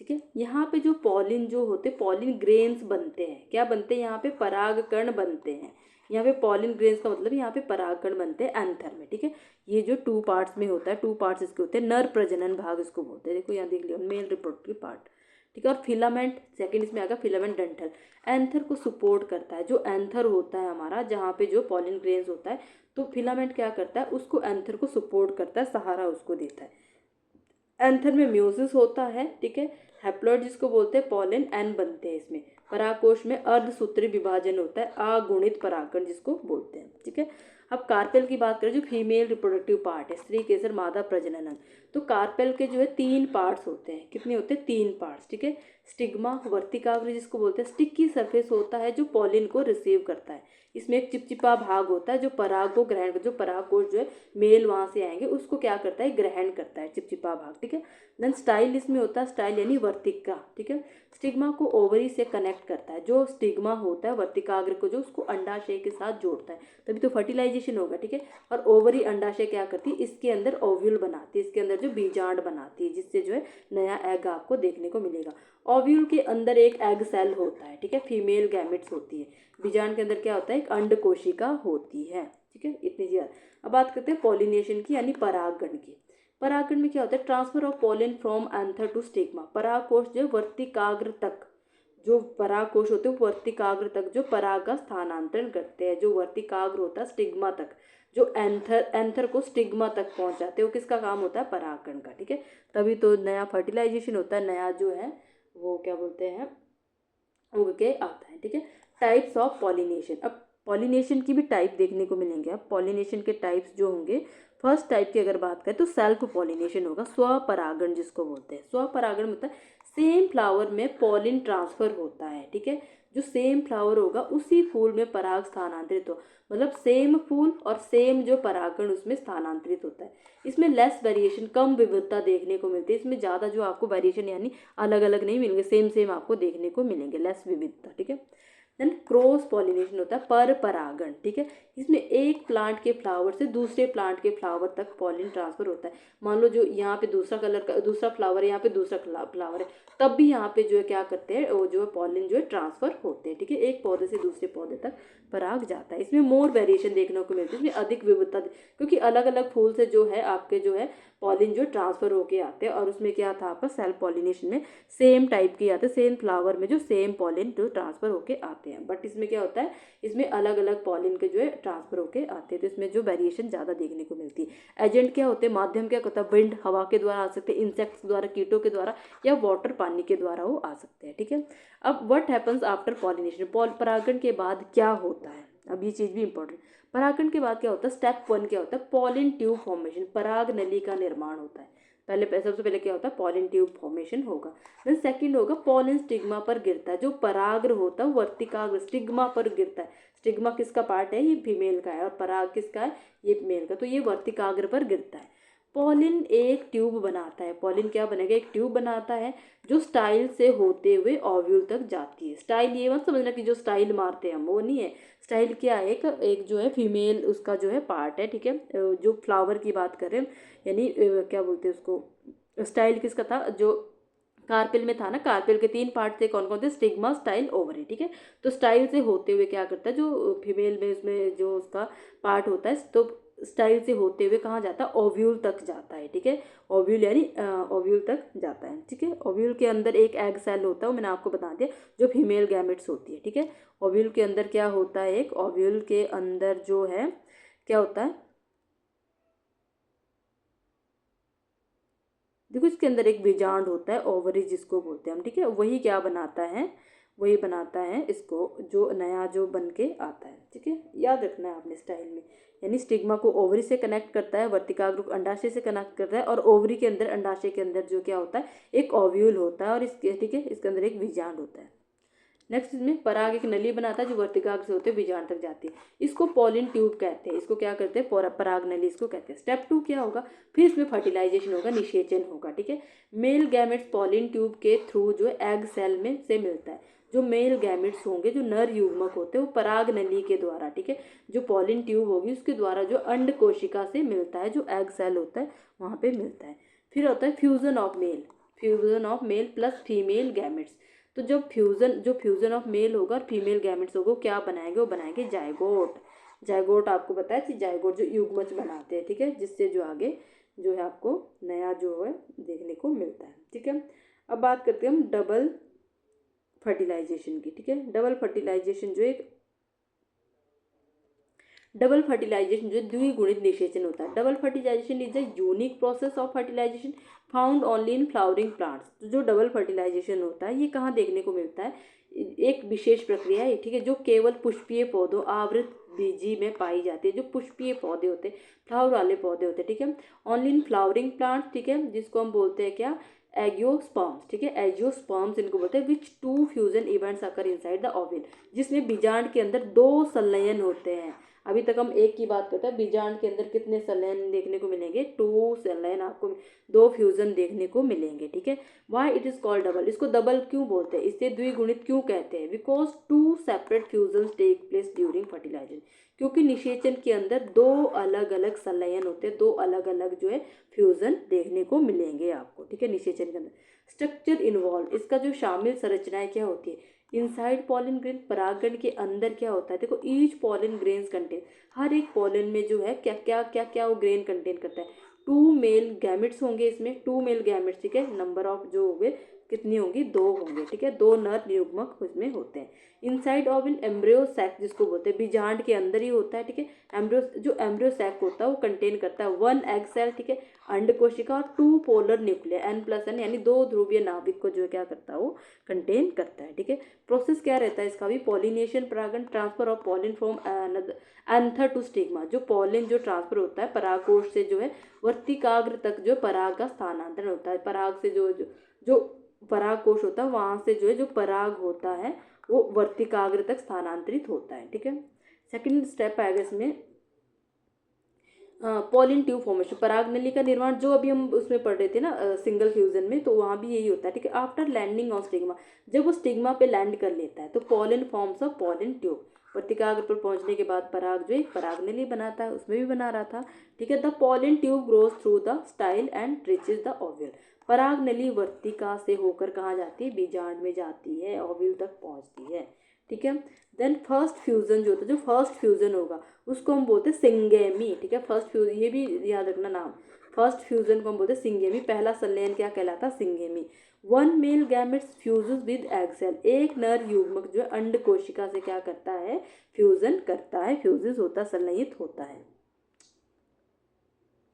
ठीक है। यहाँ पे जो पॉलिन जो होते, पॉलिन ग्रेन्स बनते हैं, क्या बनते हैं यहाँ पे, परागकण बनते हैं। यहाँ पे पॉलिन ग्रेन्स का मतलब यहाँ पे परागकण बनते हैं एंथर में, ठीक है। ये जो 2 पार्ट्स में होता है, 2 पार्ट्स इसके होते हैं, नर प्रजनन भाग इसको बोलते हैं, देखो यहाँ देख लिया, मेल रिप्रोडक्टिव पार्ट, ठीक है। और फिलामेंट सेकंड इसमें आएगा, फिलामेंट डंठल, एंथर को सपोर्ट करता है। जो एंथर होता है हमारा, जहाँ पे जो पॉलिन ग्रेन्स होता है, तो फिलामेंट क्या करता है, उसको एंथर को सपोर्ट करता है, सहारा उसको देता है। एंथर में म्यूसिस होता है, ठीक है। हैप्लॉइड जिसको बोलते हैं, पॉलन एन बनते हैं इसमें। परागकोश में अर्धसूत्री विभाजन होता है, अगुणित परागकण जिसको बोलते हैं, ठीक है। अब कार्पेल की बात करें, जो फीमेल रिप्रोडक्टिव पार्ट है, स्त्री केसर मादा प्रजनन अंग, तो कार्पेल के जो है 3 पार्ट्स होते हैं। कितने होते हैं? 3 पार्ट्स, ठीक है। स्टिग्मा, वर्तिकाग्र जिसको बोलते हैं, स्टिकी सरफेस होता है जो पॉलिन को रिसीव करता है। इसमें एक चिपचिपा भाग होता है जो पराग को ग्रहण, जो पराग कोष जो है मेल वहां से आएंगे उसको क्या करता है? ग्रहण करता है, चिपचिपा भाग, ठीक है। देन स्टाइल इसमें होता है, स्टाइल यानी वर्तिका, ठीक है। स्टिग्मा को ओवरी से कनेक्ट करता है। जो स्टिग्मा होता है वर्तिकाग्र को, जो उसको अंडाशय के साथ जोड़ता है, तभी तो फर्टिलाइजेशन होगा, ठीक है। और ओवरी अंडाशय क्या करती है? इसके अंदर ओव्यूल बनाती है, इसके अंदर जो बीजांड बनाती है, जिससे जो है नया एग आपको देखने को मिलेगा। ओव्यूल के अंदर एक एग सेल होता है, ठीक है, फीमेल गैमेट्स होती है। बीजांड के अंदर क्या होता है? एक अंड कोशिका होती है, ठीक है। इतनी चीज। अब बात करते हैं पॉलिनेशन की, यानी परागण की। परागण में क्या होता है? Transfer of pollen from anther to stigma. पराग कोष जो वर्तिकाग्र तक, जो पराग कोष होते हैं वर्तिकाग्र तक जो पराग का स्थानांतरण करते हैं। जो वर्तिकाग्र होता है स्टिग्मा तक, जो एंथर को स्टिग्मा तक पहुंचाते हैं, वो किसका काम होता है? परागण का, ठीक है। तभी तो नया फर्टिलाइजेशन होता है, नया जो है वो क्या बोलते हैं, उग के आता है, ठीक है। Types of pollination. अब पॉलिनेशन की भी टाइप देखने को मिलेंगे। अब पॉलिनेशन के टाइप्स जो होंगे, फर्स्ट टाइप की अगर बात करें तो सेल्फ पॉलिनेशन होगा, स्वपरागण जिसको बोलते हैं। स्वपरागण होता है सेम फ्लावर में पॉलिन ट्रांसफर होता है, ठीक है। जो सेम फ्लावर होगा उसी फूल में पराग स्थानांतरित हो, मतलब सेम फूल और सेम जो परागण उसमें स्थानांतरित होता है। इसमें लेस वेरिएशन, कम विविधता देखने को मिलती है। इसमें ज़्यादा जो आपको वेरिएशन यानी अलग अलग नहीं मिलेंगे, सेम सेम आपको देखने को मिलेंगे, लेस विविधता, ठीक है। देन क्रॉस पॉलिनेशन होता है, पर परागण, ठीक है। इसमें एक प्लांट के फ्लावर से दूसरे प्लांट के फ्लावर तक पॉलिन ट्रांसफर होता है। मान लो जो यहाँ पे दूसरा कलर का दूसरा फ्लावर है, यहाँ पे दूसरा फ्लावर है, तब भी यहाँ पे जो है क्या करते हैं, वो जो है पॉलिन जो है ट्रांसफर होते हैं, ठीक है। एक पौधे से दूसरे पौधे तक पराग जाता है। इसमें मोर वेरिएशन देखने को मिलती है, इसमें अधिक विविधता, क्योंकि अलग अलग फूल से जो है आपके जो है पॉलिन जो ट्रांसफर होके आते हैं। और उसमें क्या था आपका सेल्फ पॉलिनेशन में सेम टाइप के आते हैं, सेम फ्लावर में जो सेम पॉलिन जो ट्रांसफर होके आते हैं। बट इसमें क्या होता है, इसमें अलग अलग पॉलिन के जो है ट्रांसफर होके आते हैं, तो इसमें जो वेरिएशन ज़्यादा देखने को मिलती है। एजेंट क्या होते हैं, माध्यम क्या होता है, विंड हवा के द्वारा आ सकते हैं, इंसेक्ट्स द्वारा कीटों के द्वारा, या वाटर पानी के द्वारा वो आ सकते हैं, ठीक है। अब व्हाट हैपन्स आफ्टर पॉलिनेशन, परागण के बाद क्या होता है, अब ये चीज़ भी इंपॉर्टेंट। परागण के बाद क्या होता है, स्टेप 1 क्या होता है, पॉलिन ट्यूब फॉर्मेशन, पराग नली का निर्माण होता है। सबसे पहले क्या होता है, पॉलिन ट्यूब फॉर्मेशन होगा। देन सेकंड होगा पॉलिन स्टिग्मा पर गिरता है, जो पराग्र होता है वर्तिकाग्र स्टिग्मा पर गिरता है। स्टिग्मा किसका पार्ट है, ये फीमेल का है, और पराग किसका है, ये मेल का, तो ये वर्तिकाग्र पर गिरता है। पॉलिन एक ट्यूब बनाता है, पॉलिन क्या बनेगा, एक ट्यूब बनाता है जो स्टाइल से होते हुए ओव्यूल तक जाती है। स्टाइल ये मत समझना कि जो स्टाइल मारते हैं हम, वो नहीं है। स्टाइल क्या है, एक जो है फीमेल उसका जो है पार्ट है, ठीक है। जो फ्लावर की बात कर रहे हैं, यानी क्या बोलते हैं उसको, स्टाइल किसका था, जो कार्पेल में था ना, कार्पेल के 3 पार्ट थे, कौन कौन थे, स्टिग्मा, स्टाइल, ओवरी, ठीक है। तो स्टाइल से होते हुए क्या करता है, जो फीमेल में उसमें जो उसका पार्ट होता है, तो स्टाइल से होते हुए कहाँ जाता है, ओव्यूल तक जाता है, ठीक है। ओव्यूल यानी ओव्यूल तक जाता है, ठीक है। ओव्यूल के अंदर एक एग सेल होता है, वो मैंने आपको बता दिया, जो फीमेल गैमेट्स होती है, ठीक है। ओव्यूल के अंदर क्या होता है, एक ओव्यूल के अंदर जो है क्या होता है, देखो इसके अंदर एक बीजांड होता है, ओवरी जिसको बोलते हैं हम, ठीक है। वही क्या बनाता है, वही बनाता है इसको, जो नया जो बन के आता है, ठीक है। याद रखना है आपने स्टाइल में, यानी स्टिग्मा को ओवरी से कनेक्ट करता है, वर्तिकाग्र को अंडाशय से कनेक्ट करता है, और ओवरी के अंदर अंडाशय के अंदर जो क्या होता है, एक ओव्यूल होता है, और इसके, ठीक है, इसके अंदर एक बीजांड होता है। नेक्स्ट इसमें पराग एक नली बनाता है जो वर्तिकाग्र से होते हुए बीजांड तक जाती है। इसको पॉलिन ट्यूब कहते हैं, इसको क्या करते हैं, पराग नली इसको कहते हैं। स्टेप 2 क्या होगा, फिर इसमें फर्टिलाइजेशन होगा, निषेचन होगा, ठीक है। मेल गैमेट्स पॉलिन ट्यूब के थ्रू जो एग सेल में से मिलता है। जो मेल गैमेट्स होंगे, जो नर युग्मक होते हैं, वो पराग नली के द्वारा, ठीक है, जो पॉलिन ट्यूब होगी उसके द्वारा जो अंड कोशिका से मिलता है, जो एग सेल होता है वहाँ पे मिलता है। फिर होता है fusion of male plus female gametes. तो जब फ्यूजन ऑफ मेल होगा और फीमेल गैमेट्स होगा, क्या बनाएंगे, वो बनाएंगे जायगोट। जायगोट आपको पता है, जायगोट जो युग्मज बनाते हैं, ठीक है, जिससे जो आगे जो है आपको नया जो है देखने को मिलता है, ठीक है। अब बात करते हैं हम डबल फर्टिलाइजेशन की, ठीक है। डबल फर्टिलाइजेशन जो द्विगुणित निषेचन होता है। Double fertilisation is the unique process of fertilisation found only in flowering plants. तो जो डबल फर्टिलाइजेशन होता है, ये कहाँ देखने को मिलता है, एक विशेष प्रक्रिया है, ठीक है, जो केवल पुष्पीय पौधों, आवृत बीजी में पाई जाती है, जो पुष्पीय पौधे होते हैं, फ्लावर वाले पौधे होते हैं, ठीक है। ओनली इन फ्लावरिंग प्लांट्स, ठीक है, जिसको हम बोलते हैं क्या, एजियोस्पर्म्स, ठीक है, एजियोस्पर्म्स इनको बोलते हैं, which two fusion events occur inside the ovule, जिसमें बीजांड के अंदर दो संलयन होते हैं। अभी तक हम एक की बात करते हैं, बीजांड के अंदर कितने संलयन देखने को मिलेंगे, 2 संलयन, आपको 2 फ्यूजन देखने को मिलेंगे, ठीक है। Why it is called double, इसको डबल क्यों बोलते हैं, इसे द्विगुणित क्यों कहते हैं, because 2 separate fusion take place during fertilisation, क्योंकि निषेचन के अंदर 2 अलग अलग संलयन होते हैं, 2 अलग अलग जो है फ्यूजन देखने को मिलेंगे आपको, ठीक है, निषेचन के अंदर। स्ट्रक्चर इन्वॉल्व, इसका जो शामिल संरचनाएं क्या होती है, इनसाइड पॉलन ग्रेन, परागण के अंदर क्या होता है, देखो ईच पॉलन ग्रेन्स कंटेन, हर एक पॉलन में जो है क्या क्या क्या क्या वो ग्रेन कंटेन करता है। 2 मेल गैमेट्स होंगे इसमें, 2 मेल गैमेट्स, ठीक है, नंबर ऑफ जो होंगे कितनी होंगी, 2 होंगे, ठीक है, 2 नर युग्मक उसमें होते हैं। Inside of in embryo sac, जिसको बोलते हैं बीजांड के अंदर ही होता है, ठीक है। एम्ब्रियो, जो एम्ब्रियो सैक होता है वो कंटेन करता है 1 एग सेल, ठीक है, अंड कोशिका, और 2 पोलर न्यूक्लिया N+N, यानी 2 ध्रुवीय नाभिक को जो क्या करता है वो कंटेन करता है, ठीक है। प्रोसेस क्या रहता है इसका भी, पॉलिनेशन, परागण, transfer of pollen from anther to stigma, जो पॉलिन जो ट्रांसफर होता है परागकोश से जो है वर्तिकाग्र तक जो पराग का स्थानांतरण होता है, पराग से जो पराग कोश होता है वहां से जो है जो पराग होता है वो वर्तिकाग्र तक स्थानांतरित होता है, ठीक है। सेकंड स्टेप आएगा इसमें पॉलिन ट्यूब फॉर्मेशन, पराग नली का निर्माण, जो अभी हम उसमें पढ़ रहे थे ना सिंगल फ्यूजन में, तो वहाँ भी यही होता है, ठीक है। आफ्टर लैंडिंग ऑन स्टिग्मा, जब वो स्टिग्मा पे लैंड कर लेता है तो pollen forms of pollen tube, वर्तिकाग्र पर पहुंचने के बाद पराग जो एक पराग नली बनाता है, उसमें भी बना रहा था, ठीक है। The pollen tube grows through the style and reaches the ovule, पराग नली वर्तिका से होकर कहाँ जाती है, बीजांड में जाती है, ओव्यूल तक पहुंचती है, ठीक है। देन फर्स्ट फ्यूजन जो होता है, जो फर्स्ट फ्यूजन होगा उसको हम बोलते हैं सिंगेमी, ठीक है। फर्स्ट फ्यूजन, ये भी याद रखना नाम, फर्स्ट फ्यूजन को हम बोलते हैं सिंगेमी, पहला संलयन क्या कहलाता है, syngamy. 1 male gametes fuses with egg cell, एक नर युग्मक जो है अंड कोशिका से क्या करता है, फ्यूजन करता है, फ्यूजेस होता, संलयित होता है,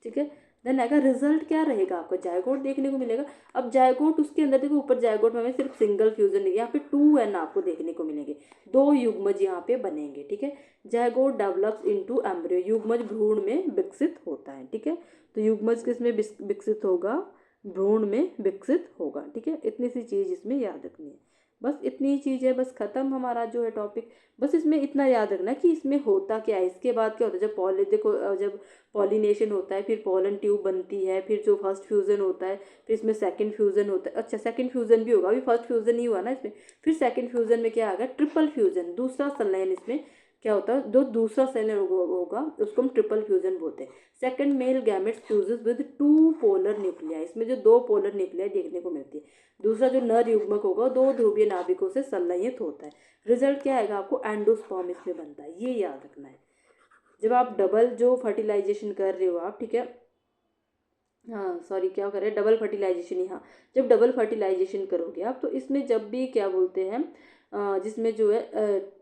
ठीक है। देन आएगा रिजल्ट क्या रहेगा, आपको जायगोट देखने को मिलेगा। अब जायगोट उसके अंदर देखो, ऊपर जायगोट में हमें सिर्फ सिंगल फ्यूजन नहीं, यहाँ पे 2N आपको देखने को मिलेंगे, 2 युग्मज यहाँ पे बनेंगे, ठीक है। जायगोट डेवलप्स इनटू एम्ब्रियो, युग्मज भ्रूण में विकसित होता है, ठीक है। तो युग्मज किसमें विकसित होगा, भ्रूण में विकसित होगा, ठीक है। इतनी सी चीज इसमें याद रखनी है, बस इतनी ही चीज है, बस खत्म हमारा जो है टॉपिक। बस इसमें इतना याद रखना कि इसमें होता क्या है, इसके बाद क्या होता है, जब देखो जब पॉलिनेशन होता है, फिर पॉलन ट्यूब बनती है, फिर जो फर्स्ट फ्यूजन होता है, फिर इसमें सेकंड फ्यूजन होता है, अच्छा सेकंड फ्यूजन भी होगा, अभी फर्स्ट फ्यूजन नहीं हुआ ना इसमें, फिर सेकंड फ्यूजन में क्या आ गया, ट्रिपल फ्यूजन, दूसरा संलयन इसमें क्या होता है, जो दूसरा संलयन होगा उसको हम ट्रिपल फ्यूजन बोलते हैं। Second mail gametes fuses with 2 polar nuclei, इसमें जो 2 पोलर न्यूक्लिया देखने को मिलती है। दूसरा जो नर युग्मक होगा 2 ध्रुवीय नाभिकों से संलयित होता है। रिजल्ट क्या आएगा, आपको एंडोस्पर्म इसमें बनता है, ये याद रखना है। जब आप डबल जो फर्टिलाइजेशन कर रहे हो आप, ठीक है, हाँ सॉरी क्या कर रहे हैं, डबल फर्टिलाइजेशन ही, हाँ, जब डबल फर्टिलाइजेशन करोगे आप तो इसमें जब भी क्या बोलते हैं जिसमें जो है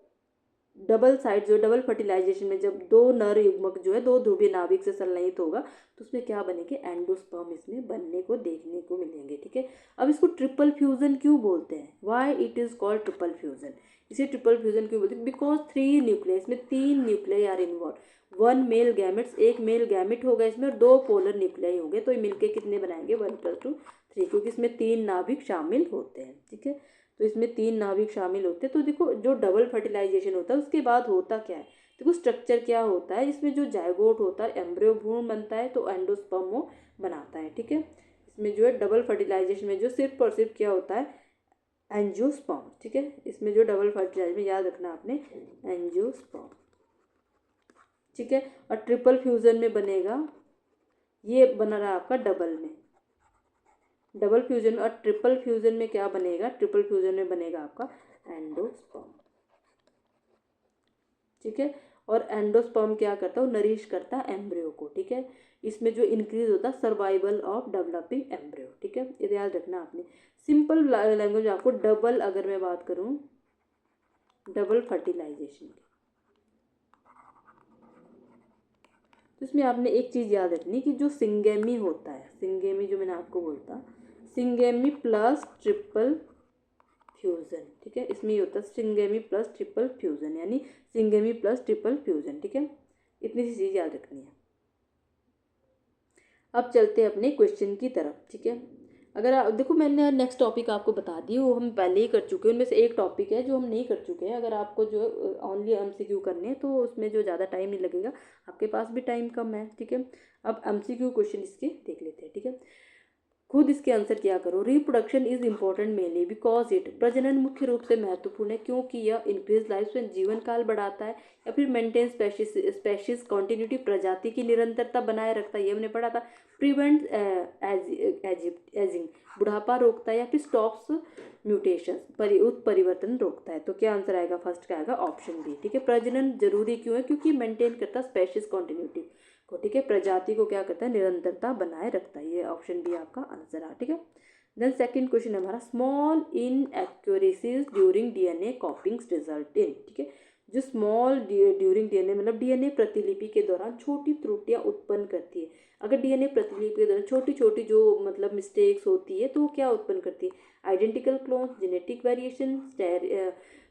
डबल साइड जो डबल फर्टिलाइजेशन में जब 2 नर युग्मक जो है 2 ध्रुवीय नाभिक से संलयित होगा तो उसमें क्या बनेंगे, एंडोस्पर्म इसमें बनने को देखने को मिलेंगे, ठीक है। अब इसको ट्रिपल फ्यूजन क्यों बोलते हैं, why it is called triple fusion, इसे ट्रिपल फ्यूजन क्यों बोलते हैं, बिकॉज 3 न्यूक्लिया, इसमें 3 nuclei are involve, 1 male gametes, एक मेल गैमेट होगा इसमें, और 2 पोलर न्यूक्लियाई होंगे, तो ये मिलके कितने बनाएंगे 1+2 3, क्योंकि इसमें 3 नाभिक शामिल होते हैं, ठीक है। तो इसमें 3 नाभिक शामिल होते हैं। तो देखो जो डबल फर्टिलाइजेशन होता है उसके बाद होता क्या है, देखो स्ट्रक्चर क्या होता है, इसमें जो जायगोट होता है एम्ब्रियो भ्रूण बनता है तो एंडोस्पर्म वो बनाता है, ठीक है। इसमें जो है डबल फर्टिलाइजेशन में जो सिर्फ और सिर्फ क्या होता है, एंजियोस्पर्म, ठीक है। इसमें जो डबल फर्टिलाइजेशन में याद रखना आपने, एंजियोस्पर्म, ठीक है। और ट्रिपल फ्यूजन में बनेगा, ये बना रहा आपका डबल में, डबल फ्यूजन, और ट्रिपल फ्यूजन में क्या बनेगा, ट्रिपल फ्यूजन में बनेगा आपका एंडोस्पर्म, ठीक है। और एंडोस्पर्म क्या करता है, नरिश करता है एम्ब्रियो को, ठीक है। इसमें जो इंक्रीज होता है सर्वाइवल ऑफ डेवलपिंग एम्ब्रियो, ठीक है, ये याद रखना आपने। सिंपल लैंग्वेज आपको डबल, अगर मैं बात करूं डबल फर्टिलाइजेशन की, तो इसमें आपने एक चीज याद रखनी कि जो सिंगेमी होता है, सिंगेमी जो मैंने आपको बोलता, सिंगेमी प्लस ट्रिपल फ्यूजन, ठीक है। इसमें ये होता है सिंगेमी प्लस ट्रिपल फ्यूजन, यानी सिंगेमी प्लस ट्रिपल फ्यूजन, ठीक है। इतनी सी चीज़ याद रखनी है। अब चलते हैं अपने क्वेश्चन की तरफ, ठीक है। अगर आप देखो, मैंने नेक्स्ट टॉपिक आपको बता दी, वो हम पहले ही कर चुके हैं। उनमें से एक टॉपिक है जो हम नहीं कर चुके हैं। अगर आपको जो ओनली एमसीक्यू करने हैं तो उसमें जो ज़्यादा टाइम नहीं लगेगा, आपके पास भी टाइम कम है, ठीक है। अब एमसीक्यू क्वेश्चन इसके देख लेते हैं, ठीक है। खुद इसके आंसर किया करो। Reproduction is important mainly because it, प्रजनन मुख्य रूप से महत्वपूर्ण है क्योंकि यह इंक्रीज लाइफ स्पैन, जीवन काल बढ़ाता है, या फिर मेंटेन स्पेशीज कॉन्टिन्यूटी, प्रजाति की निरंतरता बनाए रखता है, ये हमने पढ़ा था। प्रिवेंट एजिंग, बुढ़ापा रोकता है, या फिर स्टॉप्स म्यूटेशन, उत्परिवर्तन रोकता है। तो क्या आंसर आएगा? फर्स्ट का आएगा ऑप्शन बी, ठीक है। प्रजनन जरूरी क्यों है? क्योंकि मेंटेन करता स्पेशीज कॉन्टिन्यूटी को, ठीक है। प्रजाति को क्या करता है? निरंतरता बनाए रखता है। ये ऑप्शन बी आपका आंसर है, ठीक है। देन सेकंड क्वेश्चन है हमारा, small inaccuracies during DNA copying result in, ठीक है। जो स्मॉल ड्यूरिंग डीएनए मतलब डीएनए प्रतिलिपि के दौरान छोटी त्रुटियां उत्पन्न करती है। अगर डीएनए प्रतिलिपि के दौरान छोटी छोटी जो मतलब मिस्टेक्स होती है तो वो क्या उत्पन्न करती है? Identical clone, genetic variation,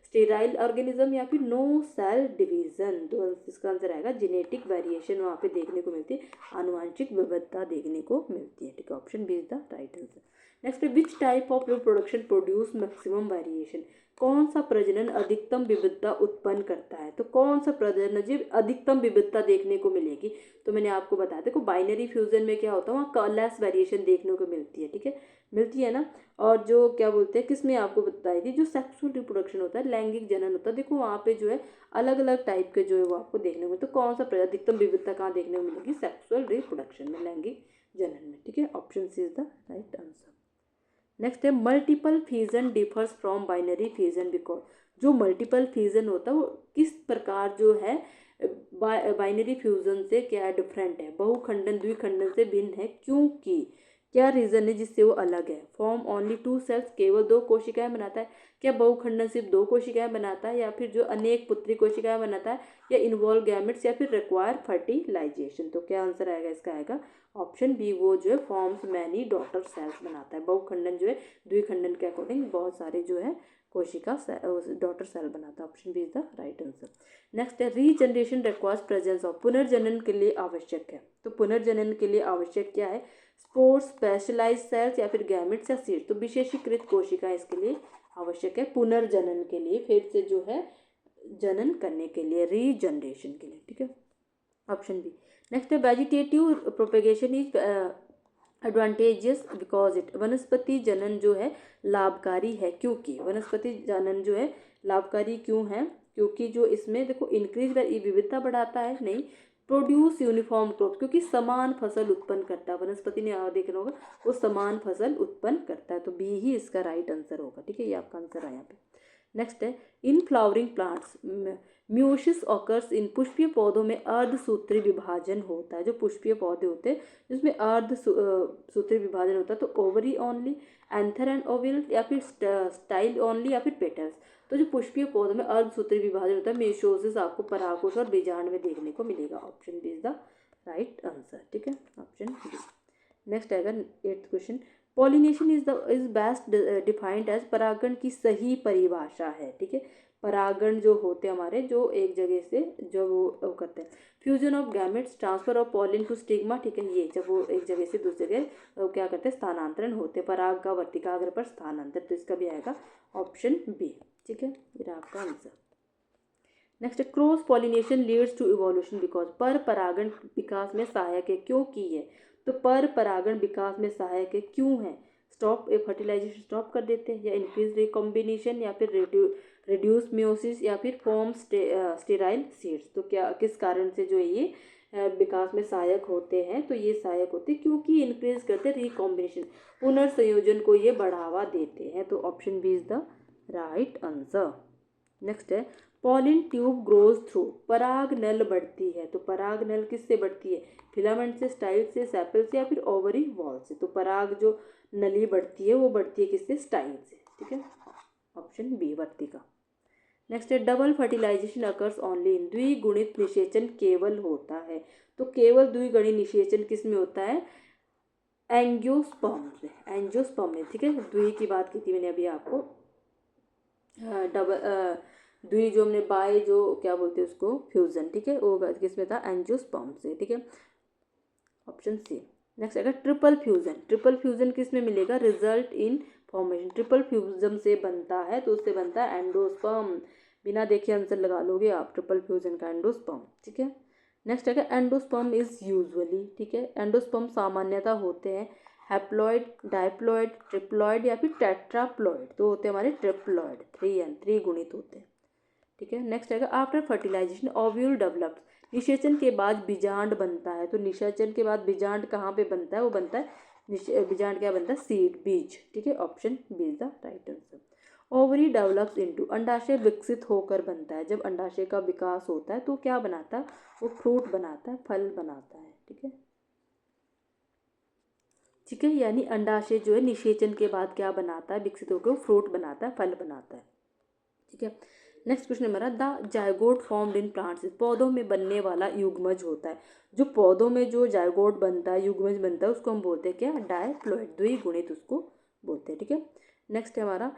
sterile organism, या फिर नो सेल डिवीजन। तो इसका आंसर आएगा जेनेटिक वेरिएशन, वहाँ पे देखने को मिलती है, आनुवांशिक विविधता देखने को मिलती है, ठीक है। Option B is the right answer. Next, which type of reproduction produce maximum variation, कौन सा प्रजनन अधिकतम विविधता उत्पन्न करता है? तो कौन सा प्रजनन जो अधिकतम विविधता देखने को मिलेगी? तो मैंने आपको बताया, देखो बाइनरी फ्यूजन में क्या होता है, वहाँ कलर्स वेरिएशन देखने को मिलती है, ठीक है, मिलती है ना। और जो क्या बोलते हैं, किसमें आपको बताई थी, जो सेक्सुअल रिप्रोडक्शन होता है, लैंगिक जनन होता है, देखो वहाँ पे जो है अलग अलग टाइप के जो है वो आपको देखने को मिलते। तो कौन सा अधिकतम विविधता कहाँ देखने को मिलेगी? सेक्सुअल रिप्रोडक्शन में, लैंगिक जनन में, ठीक है। Option C is the right answer. Next है, multiple fusion differs from binary fusion because, जो मल्टीपल फ्यूजन होता है वो किस प्रकार जो है बाइनरी फ्यूजन से क्या डिफरेंट है? बहुखंडन द्विखंडन से भिन्न है क्योंकि क्या रीजन है जिससे वो अलग है? फॉर्म ओनली टू सेल्स, केवल दो कोशिकाएं बनाता है। क्या बहुखंडन सिर्फ दो कोशिकाएं बनाता है, या फिर जो अनेक पुत्री कोशिकाएं बनाता है, या इन्वॉल्व गैमेट्स, या फिर रिक्वायर फर्टिलाइजेशन? तो क्या आंसर आएगा? इसका आएगा ऑप्शन बी, वो जो है फॉर्म्स मैनी डॉटर सेल्स बनाता है। बहुखंडन जो है द्विखंडन के अकॉर्डिंग बहुत सारे जो है कोशिका डॉटर सेल बनाता है। Option B is the right answer. Next है, रीजनरेशन रिक्वायर्स प्रेजेंस ऑफ, पुनर्जनन के लिए आवश्यक है। तो पुनर्जनन के लिए आवश्यक क्या है? स्पोर्स, स्पेशलाइज सेल्स, या फिर गैमेट्स या सीड्स। तो विशेषीकृत कोशिकाएं इसके लिए आवश्यक है पुनर्जनन के लिए, फिर से जो है जनन करने के लिए, रीजनरेशन के लिए, ठीक है। Option B. नेक्स्ट है, vegetative propagation is advantageous because it, वनस्पति जनन जो है लाभकारी है क्योंकि, वनस्पति जनन जो है लाभकारी क्यों है? क्योंकि जो इसमें देखो इंक्रीज विविधता बढ़ाता है, नहीं, प्रोड्यूस यूनिफॉर्म क्रॉप, क्योंकि समान फसल उत्पन्न करता है। वनस्पति ने देखना होगा वो समान फसल उत्पन्न करता है। तो बी ही इसका राइट आंसर होगा, ठीक है। ये आपका आंसर है यहाँ पे। नेक्स्ट है, इन flowering plants meiosis occurs in, पुष्पीय पौधों में अर्धसूत्री विभाजन होता है। जो पुष्पीय पौधे होते हैं जिसमें अर्धसूत्री विभाजन होता है, तो ovary only, anther and Oval, या फिर स्टाइल ओनली, या फिर पेटल्स। तो जो पुष्पीय पौधों में अर्धसूत्री विभाजन होता है, मेसोसिस आपको परागकोश और बीजांड में देखने को मिलेगा। Option B is the right answer, ठीक है। Option B. नेक्स्ट आएगा 8th question, pollination is best defined as, परागण की सही परिभाषा है, ठीक है। परागण जो होते हैं हमारे, जो एक जगह से जो वो करते हैं, fusion of gametes, transfer of pollen to stigma, ठीक है। ये जब वो एक जगह से दूसरी जगह क्या करते हैं, स्थानांतरण होते हैं, पराग का वर्तिकाग्र पर स्थानांतर। तो इसका भी आएगा ऑप्शन बी, ठीक है। ये आपका answer. Next, cross pollination leads to evolution because, पर परागण विकास में सहायक है क्योंकि है। तो पर परागण विकास में सहायक है क्यों है? स्टॉप फर्टिलाइजेशन स्टॉप कर देते हैं, या इंक्रीज रिकॉम्बिनेशन, या फिर रिड्यूस मियोसिस, या फिर फॉर्म स्टेराइल सीड्स। तो क्या किस कारण से जो ये विकास में सहायक होते हैं? तो ये सहायक होते हैं क्योंकि इंक्रीज करते हैं रिकॉम्बिनेशन, पुनर्संयोजन को ये बढ़ावा देते हैं। तो option B is the right answer. Next है, पॉलिन ट्यूब ग्रोज थ्रू, पराग नल बढ़ती है। तो पराग नल किससे बढ़ती है? फिलामेंट से, स्टाइल से, सेपल से, या फिर ओवरी वॉल से। तो पराग जो नली बढ़ती है वो बढ़ती है किससे? स्टाइल से, ठीक है। ऑप्शन बी वर्तिका। नेक्स्ट है, double fertilisation occurs only in, द्विगुणित निषेचन केवल होता है। तो केवल द्विगुणित निषेचन किस में होता है? एंजियोस्पर्म में, एंजियोस्पर्म में, ठीक है। द्वि की बात की थी मैंने अभी आपको, डबल द्वि जो हमने बाय जो क्या बोलते हैं उसको फ्यूजन, ठीक है, वो किसमें था, एंजियोस्पर्म से, ठीक है, ऑप्शन सी। नेक्स्ट आएगा ट्रिपल फ्यूजन। ट्रिपल फ्यूजन किस में मिलेगा, result in formation, triple fusion से बनता है तो उससे बनता है एंडोस्पर्म। बिना देखे आंसर लगा लोगे आप, ट्रिपल फ्यूजन का एंडोस्पर्म, ठीक है। नेक्स्ट आएगा एंडोस्पर्म इज यूजुअली, ठीक है, एंडोस्पर्म सामान्यतः होते हैं हैप्लॉइड, डायप्लॉइड, ट्रिप्लॉइड या फिर टेट्राप्लॉइड, तो होते हैं हमारे ट्रिप्लॉइड, 3n 3 गुणित होते हैं, ठीक है। नेक्स्ट आएगा आफ्टर फर्टिलाइजेशन ओव्यूल डेवलप्स, निषेचन के बाद बीजांड बनता है, तो निषेचन के बाद बीजांड कहाँ पे बनता है, वो बनता है बीजांड क्या बनता है, सीड, बीज, ठीक है, option B is the right answer. Ovary develops into, अंडाशय विकसित होकर बनता है, जब अंडाशय का विकास होता है तो क्या बनाता है, वो फ्रूट बनाता है, फल बनाता है, ठीक है, ठीक है, यानी अंडाशय जो है निषेचन के बाद क्या बनाता है, विकसित होकर वो फ्रूट बनाता है, फल बनाता है, ठीक है। नेक्स्ट क्वेश्चन हमारा, the zygote formed in plants, पौधों में बनने वाला युग्मज होता है, जो पौधों में जो जायगोट बनता है, युग्मज बनता है, उसको हम बोलते हैं क्या, डायप्लॉइड, द्विगुणित उसको बोलते हैं, ठीक है। नेक्स्ट है हमारा,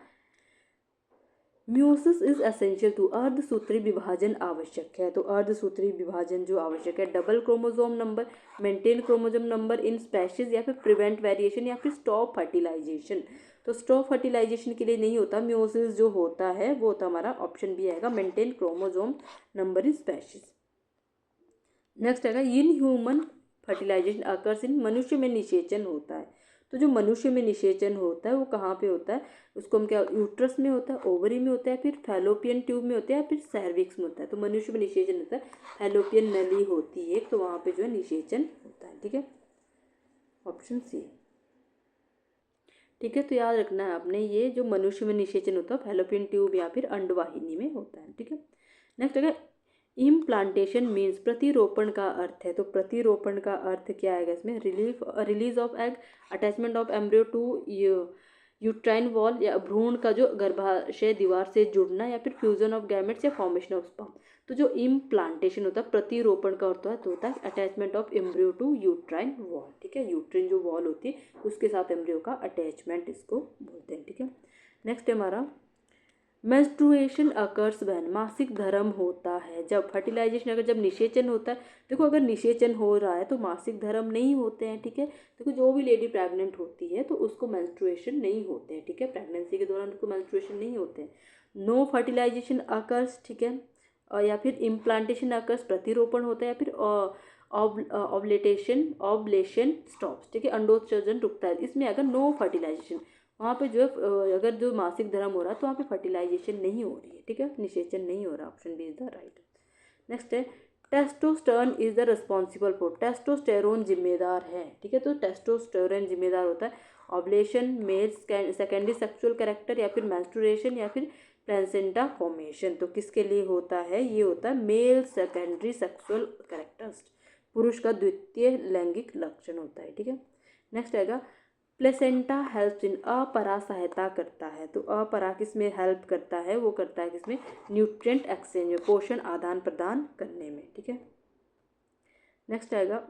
म्यूसिस इज एसेंशियल टू, अर्धसूत्री विभाजन आवश्यक है, तो अर्धसूत्री विभाजन जो आवश्यक है, double chromosome number, maintain chromosome number in species, या फिर प्रिवेंट वेरिएशन, या फिर स्टॉप फर्टिलाइजेशन, तो स्टॉप फर्टिलाइजेशन के लिए नहीं होता, म्यूसिस जो होता है वो होता हमारा ऑप्शन भी आएगा, maintain chromosome number in species. Next आएगा in human fertilization occurs in, मनुष्य में निषेचन होता है, तो जो मनुष्य में निषेचन होता है वो कहाँ पे होता है, उसको हम क्या, यूट्रस में होता है, ओवरी में होता है, फिर फैलोपियन ट्यूब में होता है, या फिर सर्विक्स में होता है, तो मनुष्य में निषेचन होता है, फैलोपियन नली होती है तो वहाँ पे जो है निषेचन होता है, ठीक है, ऑप्शन सी, ठीक है। तो याद रखना है आपने, ये जो मनुष्य में निषेचन होता है फैलोपियन ट्यूब या फिर अंडवाहिनी में होता है, ठीक है। नेक्स्ट अगर इम्प्लांटेशन मीन्स, प्रतिरोपण का अर्थ है, तो प्रतिरोपण का अर्थ क्या आएगा इसमें, release of egg, attachment of embryo to uterine wall, या भ्रूण का जो गर्भाशय दीवार से जुड़ना, या फिर फ्यूजन ऑफ गैमेट्स, या फॉर्मेशन ऑफ स्पर्म, तो जो इम्प्लांटेशन होता है प्रतिरोपण का अर्थ होता है attachment of embryo to uterine wall, ठीक है, यूट्राइन जो वॉल होती है उसके साथ एम्ब्रियो का अटैचमेंट इसको बोलते हैं, ठीक है। नेक्स्ट है हमारा, मेंस्ट्रुएशन अकर्स व्हेन, मासिक धर्म होता है जब, फर्टिलाइजेशन अगर जब निषेचन होता है, देखो अगर निषेचन हो रहा है तो मासिक धर्म नहीं होते हैं, ठीक है, देखो जो भी लेडी प्रेग्नेंट होती है तो उसको मेंस्ट्रुएशन नहीं होते हैं, ठीक है, प्रेगनेंसी के दौरान उसको मेंस्ट्रुएशन नहीं होते हैं। नो फर्टिलाइजेशन अकर्स, ठीक है, और या फिर इम्प्लांटेशन अकर्स, प्रतिरोपण होता है, या फिर ऑब्लेशन स्टॉप्स, ठीक है, अंडोत्सर्जन रुकता है, इसमें अगर नो फर्टिलाइजेशन, वहाँ पे जो है अगर जो मासिक धर्म हो रहा है तो वहाँ पे फर्टिलाइजेशन नहीं हो रही है, ठीक है, निषेचन नहीं हो रहा, option B is the right. Next है testosterone is the responsible for, testosterone जिम्मेदार है, ठीक है, तो टेस्टोस्टेरोन जिम्मेदार होता है ovulation, male secondary sexual character, या फिर मेंस्ट्रुएशन, या फिर प्लेसेंटा फॉर्मेशन, तो किसके लिए होता है, ये होता है मेल सेकेंडरी सेक्सुअल कैरेक्टर्स, पुरुष का द्वितीय लैंगिक लक्षण होता है, ठीक है। नेक्स्ट आएगा प्लेसेंटा हेल्प्स इन, अपरा सहायता करता है, तो अपरा किस में हेल्प करता है, वो करता है किसमें, न्यूट्रिएंट एक्सचेंज में, पोषण आदान प्रदान करने में, ठीक है। नेक्स्ट आएगा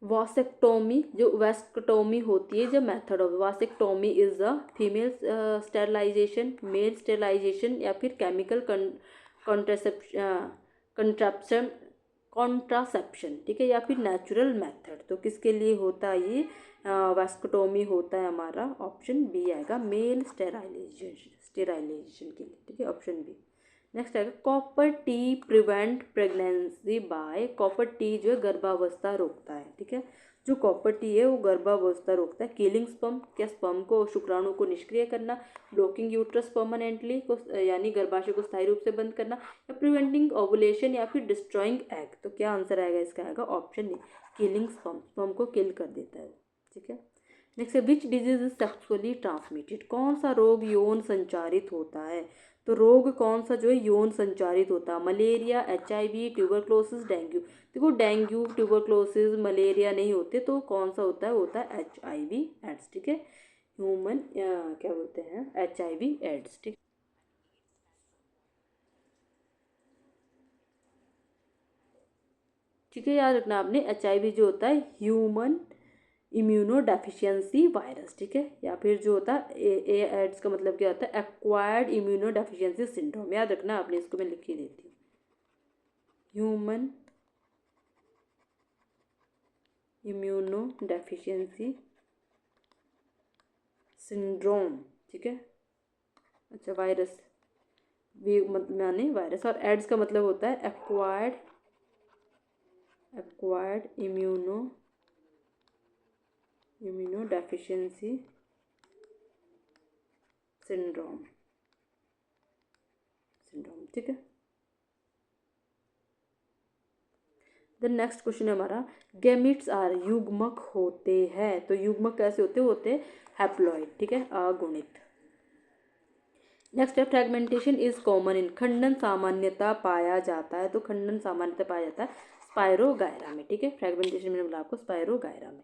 वासेक्टोमी, जो वेस्क्टोमी होती है, जो method of vasectomy is a female sterilisation, male sterilisation, या फिर केमिकल कंट्रासेप्शन कॉन्ट्रासेप्शन, ठीक है, या फिर नेचुरल मेथड, तो किसके लिए होता है ये वास्कोटोमी होता है हमारा, ऑप्शन बी आएगा, मेल स्टेराइलाइजेशन के लिए, ठीक है, ऑप्शन बी। नेक्स्ट आएगा copper T prevent pregnancy bye, copper T जो है गर्भावस्था रोकता है, ठीक है, जो कॉपर टी है वो गर्भावस्था रोकता है, किलिंग स्पर्म, क्या स्पर्म को, शुक्राणु को निष्क्रिय करना, ब्लॉकिंग यूट्रस परमानेंटली को, यानी गर्भाशय को स्थायी रूप से बंद करना, या प्रिवेंटिंग ओवुलेशन, या फिर डिस्ट्रॉइंग एग, तो क्या आंसर आएगा इसका, आएगा option A, killing sperm, sperm को किल कर देता है, ठीक है। नेक्स्ट है which disease is sexually transmitted, कौन सा रोग यौन संचारित होता है, तो रोग कौन सा जो है यौन संचारित होता है, मलेरिया, HIV, ट्यूबरक्लोसिस, डेंगू, देखो डेंगू, ट्यूबरक्लोसिस, मलेरिया नहीं होते, तो कौन सा होता है, होता है HIV एड्स, ठीक है, ह्यूमन क्या बोलते हैं HIV एड्स, ठीक, ठीक है, याद रखना आपने HIV जो होता है ह्यूमन इम्यूनो डेफिशिएंसी वायरस, ठीक है। या फिर जो होता है एड्स का मतलब क्या होता है, एक्वायर्ड इम्यूनो डेफिशिएंसी सिंड्रोम, याद रखना आपने, इसको मैं लिख के देती हूँ, ह्यूमन इम्यूनो डेफिशिएंसी सिंड्रोम, ठीक है। अच्छा, वायरस भी मतलब यानी वायरस, और एड्स का मतलब होता है एक्वायर्ड इम्यूनो डेफिशिएंसी सिंड्रोम, ठीक है। द नेक्स्ट क्वेश्चन है हमारा, गैमीट्स आर युग्मक होते हैं, तो युग्मक कैसे होते हैं हैप्लॉइड, ठीक है, अगुणित। नेक्स्ट है फ्रेगमेंटेशन इज कॉमन इन, खंडन सामान्यता पाया जाता है, तो खंडन सामान्यता पाया जाता है स्पायरोगायरा में, ठीक है। फ्रेगमेंटेशन मैंने बोला आपको स्पायरोगायरा में।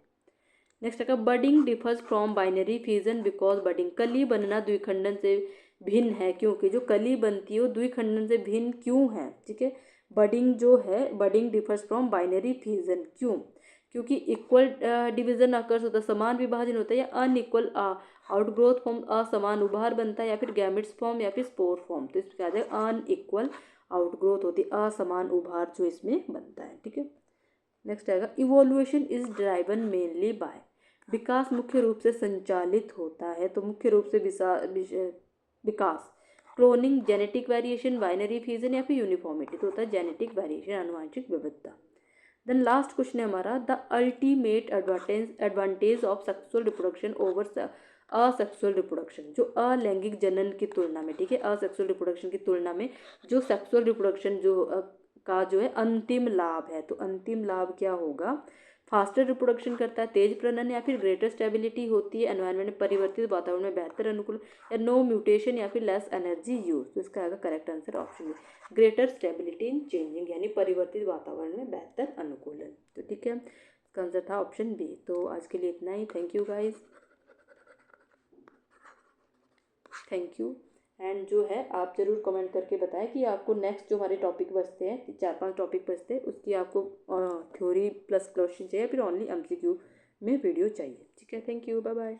नेक्स्ट है budding differs from binary fusion because budding, कली बनना द्विखंडन से भिन्न है, क्योंकि जो कली बनती है वो द्विखंडन से भिन्न क्यों है, ठीक है। बडिंग जो है, budding differs from binary fusion, क्यों, क्योंकि इक्वल डिवीजन अकर्स होता है, समान विभाजन होता है, या अनइक्वल आउटग्रोथ फॉर्म, असमान उभार बनता है, या फिर गैमेट्स फॉर्म या फिर स्पोर फॉर्म, तो इसमें क्या है अनइक्वल आउटग्रोथ होती है, असमान उभार जो इसमें बनता है, ठीक है। नेक्स्ट आएगा evolution is driven mainly by, विकास मुख्य रूप से संचालित होता है, तो मुख्य रूप से विकास cloning, genetic variation, binary fusion या फिर यूनिफॉर्मिटी, तो होता है जेनेटिक वेरिएशन, आनुवांशिक विविधता। देन लास्ट क्वेश्चन है हमारा, the ultimate advantage of sexual reproduction over asexual reproduction, जो अलैंगिक जनन की तुलना में, ठीक है, असेक्सुअल रिप्रोडक्शन की तुलना में जो सेक्सुअल रिप्रोडक्शन का जो है अंतिम लाभ है, तो अंतिम लाभ क्या होगा, फास्टर रिप्रोडक्शन करता है, तेज प्रजनन, या फिर ग्रेटर स्टेबिलिटी होती है, एनवायरनमेंट में परिवर्तित वातावरण में बेहतर अनुकूल, या नो म्यूटेशन, या फिर लेस एनर्जी यूज, तो इसका आएगा करेक्ट आंसर ऑप्शन है ग्रेटर स्टेबिलिटी इन चेंजिंग, यानी परिवर्तित वातावरण में बेहतर अनुकूलन, तो ठीक है, इसका आंसर था ऑप्शन बी। तो आज के लिए इतना ही, thank you guys, thank you. And जो है आप ज़रूर कमेंट करके बताएं कि आपको नेक्स्ट जो हमारे टॉपिक बचते हैं, 4-5 टॉपिक बचते हैं, उसकी आपको थ्योरी प्लस क्वेश्चन चाहिए, फिर ओनली MCQ में वीडियो चाहिए, ठीक है। Thank you, bye bye.